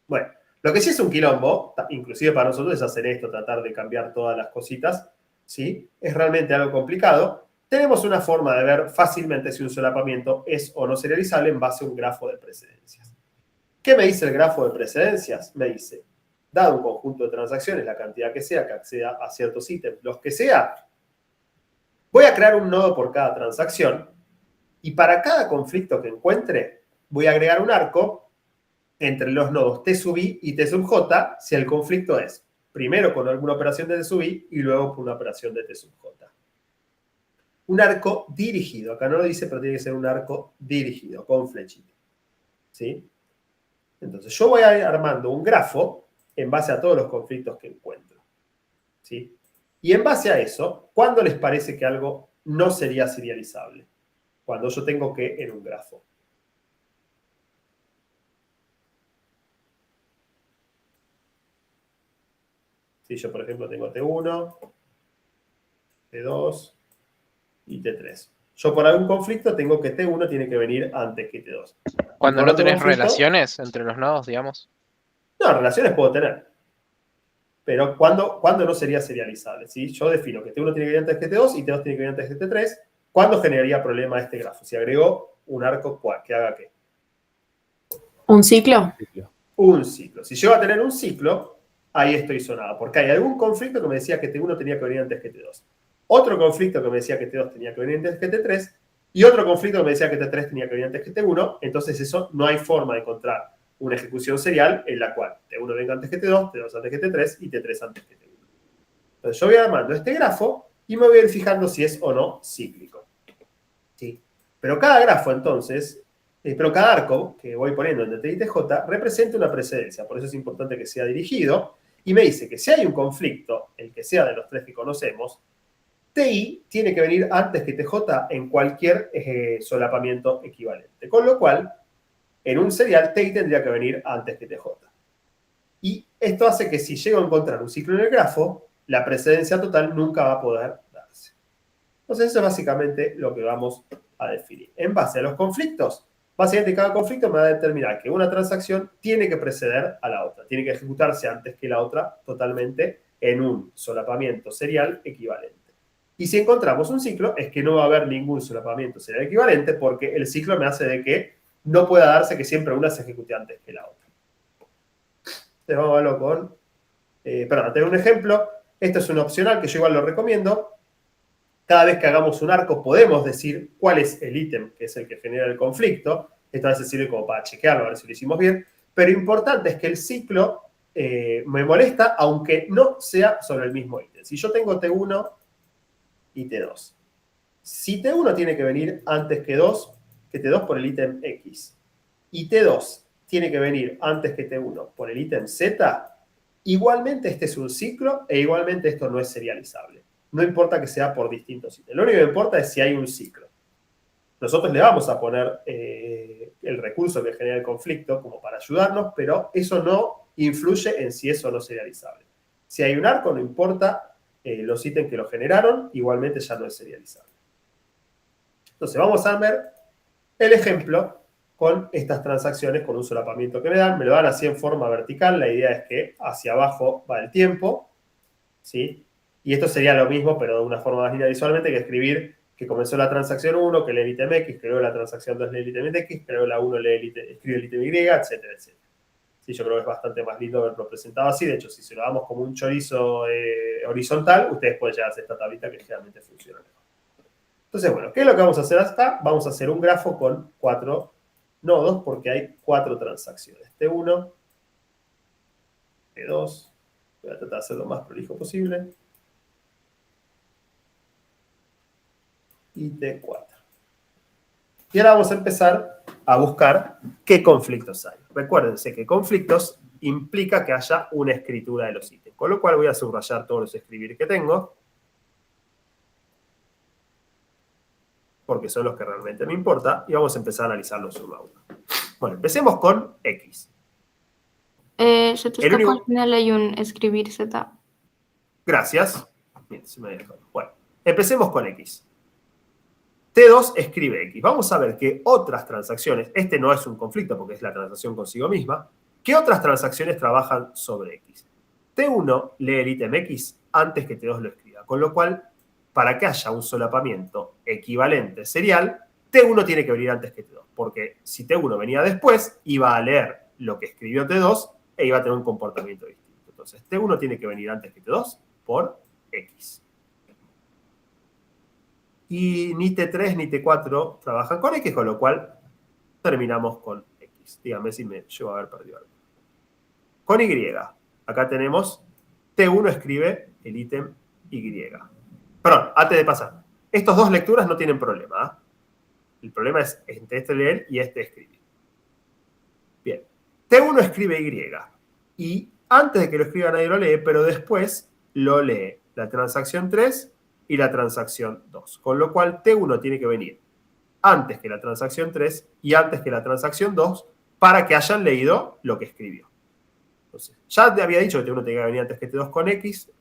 Bueno, lo que sí es un quilombo, inclusive para nosotros, es hacer esto, tratar de cambiar todas las cositas, ¿sí? Es realmente algo complicado. Tenemos una forma de ver fácilmente si un solapamiento es o no serializable en base a un grafo de precedencias. ¿Qué me dice el grafo de precedencias? Me dice, dado un conjunto de transacciones, la cantidad que sea, que acceda a ciertos ítems, los que sea, voy a crear un nodo por cada transacción y para cada conflicto que encuentre, voy a agregar un arco entre los nodos T sub I y T sub J si el conflicto es primero con alguna operación de T sub I y luego con una operación de T sub J. Un arco dirigido. Acá no lo dice, pero tiene que ser un arco dirigido, con flechita. ¿Sí? Entonces, yo voy a ir armando un grafo en base a todos los conflictos que encuentro. ¿Sí? Y en base a eso, ¿cuándo les parece que algo no sería serializable? Cuando yo tengo que en un grafo. Si yo, por ejemplo, tengo T1, T2 y T3. Yo por algún conflicto tengo que T1 tiene que venir antes que T2. Cuando por no otro tenés conflicto, relaciones entre los nodos, digamos. No, relaciones puedo tener. Pero ¿cuándo no sería serializable? ¿Sí? Yo defino que T1 tiene que venir antes que T2 y T2 tiene que venir antes que T3. ¿Cuándo generaría problema este grafo? Si agrego un arco que haga ¿qué? ¿Un ciclo? Un ciclo. Si yo voy a tener un ciclo, ahí estoy sonado. Porque hay algún conflicto que me decía que T1 tenía que venir antes que T2. Otro conflicto que me decía que T2 tenía que venir antes que T3. Y otro conflicto que me decía que T3 tenía que venir antes que T1. Entonces eso no hay forma de encontrar una ejecución serial en la cual T1 venga antes que T2, T2 antes que T3 y T3 antes que T1. Entonces yo voy armando este grafo y me voy a ir fijando si es o no cíclico. ¿Sí? Pero cada grafo entonces, pero cada arco que voy poniendo en TI y TJ representa una precedencia, por eso es importante que sea dirigido, y me dice que si hay un conflicto, el que sea de los tres que conocemos, TI tiene que venir antes que TJ en cualquier solapamiento equivalente. Con lo cual, en un serial, TI tendría que venir antes que TJ. Y esto hace que si llego a encontrar un ciclo en el grafo, la precedencia total nunca va a poder darse. Entonces, eso es básicamente lo que vamos a definir. En base a los conflictos, básicamente cada conflicto me va a determinar que una transacción tiene que preceder a la otra, tiene que ejecutarse antes que la otra totalmente en un solapamiento serial equivalente. Y si encontramos un ciclo, es que no va a haber ningún solapamiento serial equivalente porque el ciclo me hace de que no pueda darse que siempre una se ejecute antes que la otra. Entonces vamos a verlo con... perdón, tengo un ejemplo. Esto es un opcional que yo igual lo recomiendo. Cada vez que hagamos un arco podemos decir cuál es el ítem que es el que genera el conflicto. Esto a veces sirve como para chequearlo, a ver si lo hicimos bien. Pero importante es que el ciclo me molesta aunque no sea sobre el mismo ítem. Si yo tengo T1 y T2. Si T1 tiene que venir antes que T2 por el ítem X, y T2 tiene que venir antes que T1 por el ítem Z, igualmente este es un ciclo e igualmente esto no es serializable. No importa que sea por distintos ítems. Lo único que importa es si hay un ciclo. Nosotros le vamos a poner el recurso que genera el conflicto como para ayudarnos, pero eso no influye en si es o no serializable. Si hay un arco, no importa los ítems que lo generaron, igualmente ya no es serializable. Entonces vamos a ver el ejemplo con estas transacciones con un solapamiento que me dan dan así en forma vertical. La idea es que hacia abajo va el tiempo, ¿sí? Y esto sería lo mismo, pero de una forma más lineal visualmente, que escribir que comenzó la transacción 1, que lee el ítem X, que luego la transacción 2 lee el ítem X, que luego la 1 escribe el ítem Y, etcétera, etcétera. Sí, yo creo que es bastante más lindo verlo presentado así. De hecho, si se lo damos como un chorizo horizontal, ustedes pueden llegar a hacer esta tablita que generalmente funciona mejor. Entonces, bueno, ¿qué es lo que vamos a hacer acá? Vamos a hacer un grafo con 4 nodos porque hay 4 transacciones. T1, T2, voy a tratar de hacerlo lo más prolijo posible, y T4. Y ahora vamos a empezar a buscar qué conflictos hay. Recuérdense que conflictos implica que haya una escritura de los ítems, con lo cual voy a subrayar todos los escribir que tengo, porque son los que realmente me importa, y vamos a empezar a analizarlos uno a uno. Bueno, empecemos con X. Se te escapa al final hay un escribir Z. Gracias. Bien, se me dejó. Bueno, empecemos con X. T2 escribe X. Vamos a ver que otras transacciones, este no es un conflicto porque es la transacción consigo misma, ¿qué otras transacciones trabajan sobre X? T1 lee el ítem X antes que T2 lo escriba, con lo cual, para que haya un solapamiento equivalente serial, T1 tiene que venir antes que T2, porque si T1 venía después, iba a leer lo que escribió T2 e iba a tener un comportamiento distinto. Entonces, T1 tiene que venir antes que T2 por X. Y ni T3 ni T4 trabajan con X, con lo cual terminamos con X. Dígame si me llevo a haber perdido algo. Con Y, acá tenemos T1 escribe el ítem Y. Perdón, antes de pasar. Estos dos lecturas no tienen problema. El problema es entre este leer y este escribir. Bien. T1 escribe Y. Y antes de que lo escriba nadie lo lee, pero después lo lee la transacción 3 y la transacción 2. Con lo cual T1 tiene que venir antes que la transacción 3 y antes que la transacción 2 para que hayan leído lo que escribió. Entonces, ya te había dicho que T1 tiene que venir antes que T2 con X,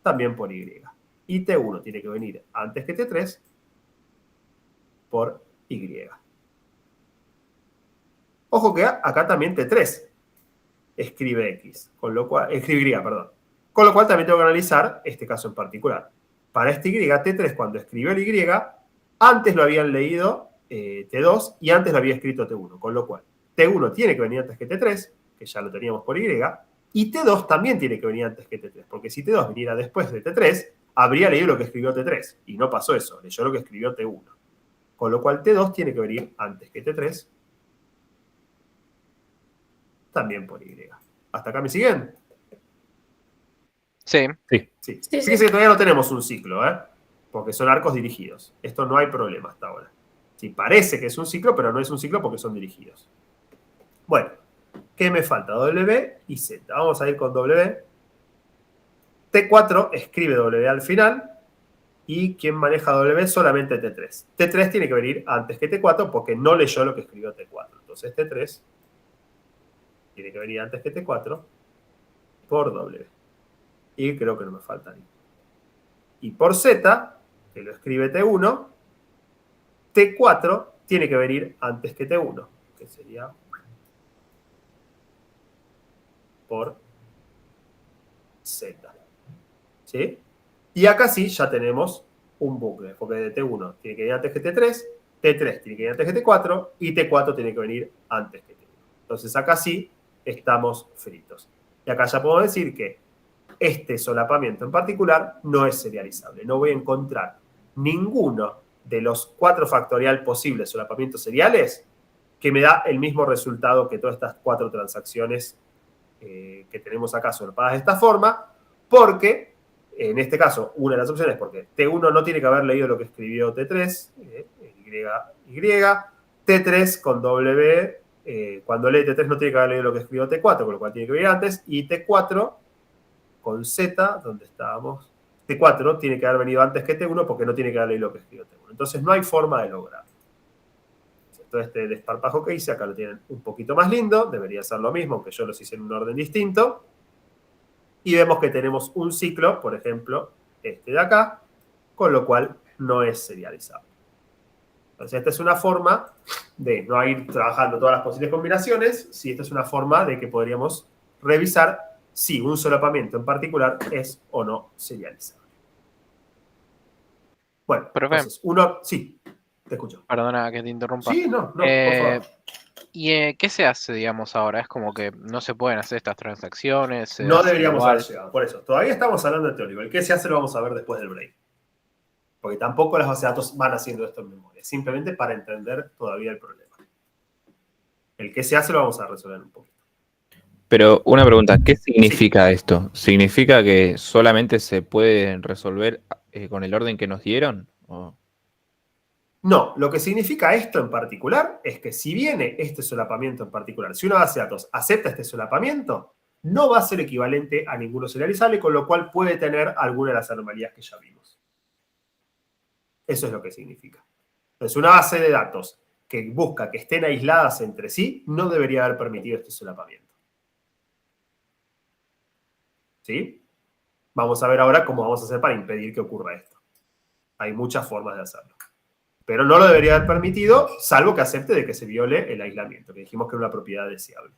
también por Y. Y T1 tiene que venir antes que T3 por Y. Ojo que acá también T3 escribe X, escribe Y, perdón. Con lo cual también tengo que analizar este caso en particular. Para este Y, T3 cuando escribió el Y, antes lo habían leído T2 y antes lo había escrito T1. Con lo cual, T1 tiene que venir antes que T3, que ya lo teníamos por Y, y T2 también tiene que venir antes que T3, porque si T2 viniera después de T3, habría leído lo que escribió T3, y no pasó eso, leyó lo que escribió T1. Con lo cual, T2 tiene que venir antes que T3, también por Y. ¿Hasta acá me siguen? Sí. Sí. Sí, Fíjense sí. que todavía no tenemos un ciclo, porque son arcos dirigidos. Esto no hay problema hasta ahora. Sí, parece que es un ciclo, pero no es un ciclo porque son dirigidos. Bueno, ¿qué me falta? W y Z. Vamos a ir con W. T4 escribe W al final. Y quien maneja W solamente T3. T3 tiene que venir antes que T4 porque no leyó lo que escribió T4. Entonces T3 tiene que venir antes que T4 por W. Y creo que no me falta ni. Y por Z, que lo escribe T1, T4 tiene que venir antes que T1, que sería por Z. ¿Sí? Y acá sí ya tenemos un bucle, porque de T1 tiene que venir antes que T3, T3 tiene que venir antes que T4 y T4 tiene que venir antes que T1. Entonces acá sí estamos fritos. Y acá ya puedo decir que este solapamiento en particular no es serializable. No voy a encontrar ninguno de los 4 factorial posibles solapamientos seriales que me da el mismo resultado que todas estas 4 transacciones que tenemos acá solapadas de esta forma, porque en este caso, una de las opciones es porque T1 no tiene que haber leído lo que escribió T3, Y, T3 con W, cuando lee T3 no tiene que haber leído lo que escribió T4, con lo cual tiene que venir antes, y T4 con Z, donde estábamos, T4 tiene que haber venido antes que T1 porque no tiene que haber leído lo que escribió T1. Entonces no hay forma de lograrlo. Todo este desparpajo que hice, acá lo tienen un poquito más lindo, debería ser lo mismo, aunque yo los hice en un orden distinto. Y vemos que tenemos un ciclo, por ejemplo, este de acá, con lo cual no es serializable. Entonces esta es una forma de no ir trabajando todas las posibles combinaciones, si esta es una forma de que podríamos revisar si un solapamiento en particular es o no serializable. Bueno, Profe. entonces uno... Sí, te escucho. Perdona que te interrumpa. Sí, no, por favor. ¿Y qué se hace, digamos, ahora? Es como que no se pueden hacer estas transacciones. Se No hace deberíamos igual. haber llegado, por eso. Todavía estamos hablando de teórico. El qué se hace lo vamos a ver después del break. Porque tampoco las bases de datos van haciendo esto en memoria. Simplemente para entender todavía el problema. El qué se hace lo vamos a resolver un poquito. Pero una pregunta, ¿qué significa esto? ¿Significa que solamente se puede resolver con el orden que nos dieron? ¿O? No, lo que significa esto en particular es que si viene este solapamiento en particular, si una base de datos acepta este solapamiento, no va a ser equivalente a ninguno serializable, con lo cual puede tener alguna de las anomalías que ya vimos. Eso es lo que significa. Entonces, una base de datos que busca que estén aisladas entre sí, no debería haber permitido este solapamiento. ¿Sí? Vamos a ver ahora cómo vamos a hacer para impedir que ocurra esto. Hay muchas formas de hacerlo. Pero no lo debería haber permitido, salvo que acepte de que se viole el aislamiento, que dijimos que era una propiedad deseable.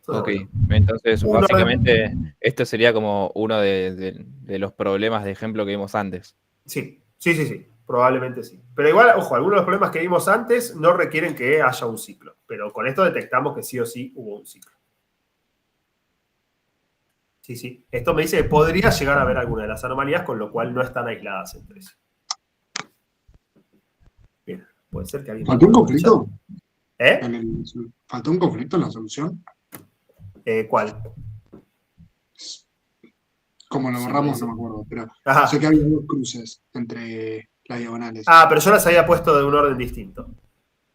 Ok, entonces básicamente esto sería como uno de los problemas de ejemplo que vimos antes. Sí, probablemente sí. Pero igual, ojo, algunos de los problemas que vimos antes no requieren que haya un ciclo, pero con esto detectamos que sí o sí hubo un ciclo. Sí. Esto me dice que podría llegar a haber alguna de las anomalías, con lo cual no están aisladas entre sí. Bien, puede ser que alguien... ¿Faltó un conflicto? ¿Faltó un conflicto en la solución? ¿Cuál? Como lo borramos, no me acuerdo, pero Ajá. sé que había 2 cruces entre las diagonales. Pero yo las había puesto de un orden distinto.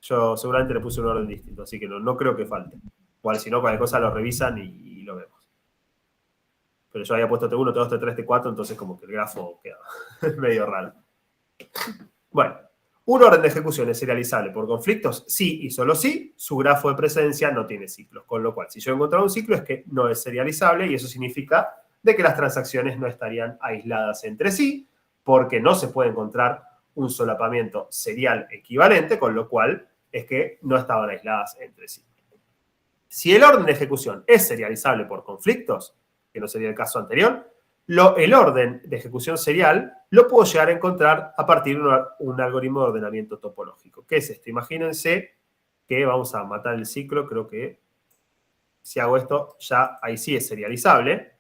Yo seguramente le puse un orden distinto, así que no creo que falte. Igual, si no, cualquier cosa lo revisan y lo vemos. Pero yo había puesto T1, T2, T3, T4, entonces como que el grafo queda medio raro. Bueno, ¿Un orden de ejecución es serializable por conflictos? Sí y solo sí. Su grafo de precedencia no tiene ciclos. Con lo cual, si yo he encontrado un ciclo es que no es serializable y eso significa de que las transacciones no estarían aisladas entre sí porque no se puede encontrar un solapamiento serial equivalente, con lo cual es que no estaban aisladas entre sí. Si el orden de ejecución es serializable por conflictos, que no sería el caso anterior, el orden de ejecución serial lo puedo llegar a encontrar a partir de un algoritmo de ordenamiento topológico. ¿Qué es esto? Imagínense que vamos a matar el ciclo. Creo que si hago esto, ya ahí sí es serializable.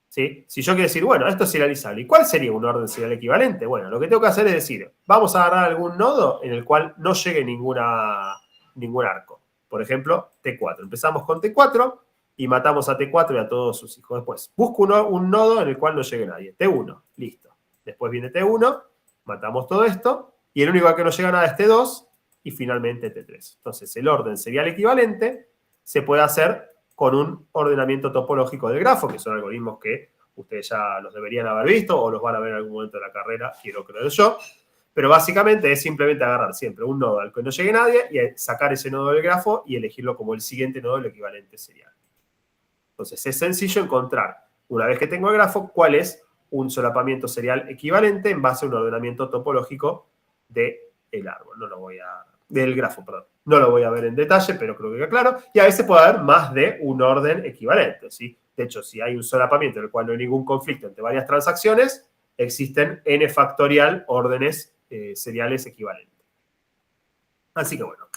¿Sí? Si yo quiero decir, bueno, esto es serializable, ¿y cuál sería un orden serial equivalente? Bueno, lo que tengo que hacer es decir, vamos a agarrar algún nodo en el cual no llegue ningún arco. Por ejemplo, T4. Empezamos con T4 y matamos a T4 y a todos sus hijos. Después, busco un nodo en el cual no llegue nadie. T1, listo. Después viene T1, matamos todo esto, y el único que no llega nada es T2, y finalmente T3. Entonces, el orden serial equivalente se puede hacer con un ordenamiento topológico del grafo, que son algoritmos que ustedes ya los deberían haber visto o los van a ver en algún momento de la carrera, quiero creer yo. Pero básicamente es simplemente agarrar siempre un nodo al que no llegue nadie y sacar ese nodo del grafo y elegirlo como el siguiente nodo del equivalente serial. Entonces es sencillo encontrar, una vez que tengo el grafo, cuál es un solapamiento serial equivalente en base a un ordenamiento topológico del árbol. Del grafo, perdón. No lo voy a ver en detalle, pero creo que queda claro. Y a veces puede haber más de un orden equivalente, ¿sí? De hecho, si hay un solapamiento en el cual no hay ningún conflicto entre varias transacciones, existen n factorial órdenes seriales equivalentes. Así que bueno,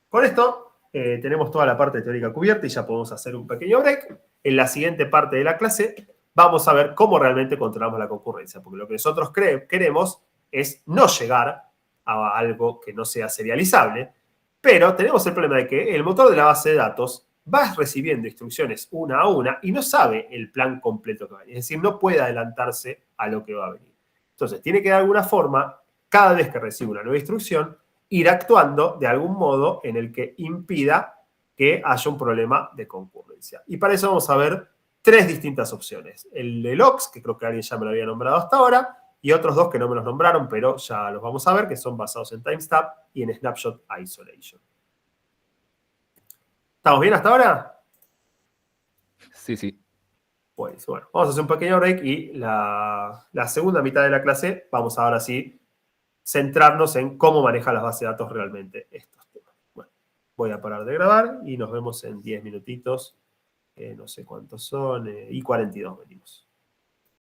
con esto tenemos toda la parte teórica cubierta y ya podemos hacer un pequeño break. En la siguiente parte de la clase vamos a ver cómo realmente controlamos la concurrencia, porque lo que nosotros queremos es no llegar a algo que no sea serializable, pero tenemos el problema de que el motor de la base de datos va recibiendo instrucciones una a una y no sabe el plan completo que va a venir. Es decir, no puede adelantarse a lo que va a venir. Entonces, tiene que de alguna forma, cada vez que recibe una nueva instrucción, ir actuando de algún modo en el que impida que haya un problema de concurrencia. Y para eso vamos a ver tres distintas opciones. El de LOX, que creo que alguien ya me lo había nombrado hasta ahora, y otros dos que no me los nombraron, pero ya los vamos a ver, que son basados en timestamp y en snapshot isolation. ¿Estamos bien hasta ahora? Sí, sí. Pues bueno, vamos a hacer un pequeño break y la segunda mitad de la clase vamos ahora sí centrarnos en cómo maneja las bases de datos realmente estos temas. Bueno, voy a parar de grabar y nos vemos en 10 minutitos, no sé cuántos son, y 42 venimos.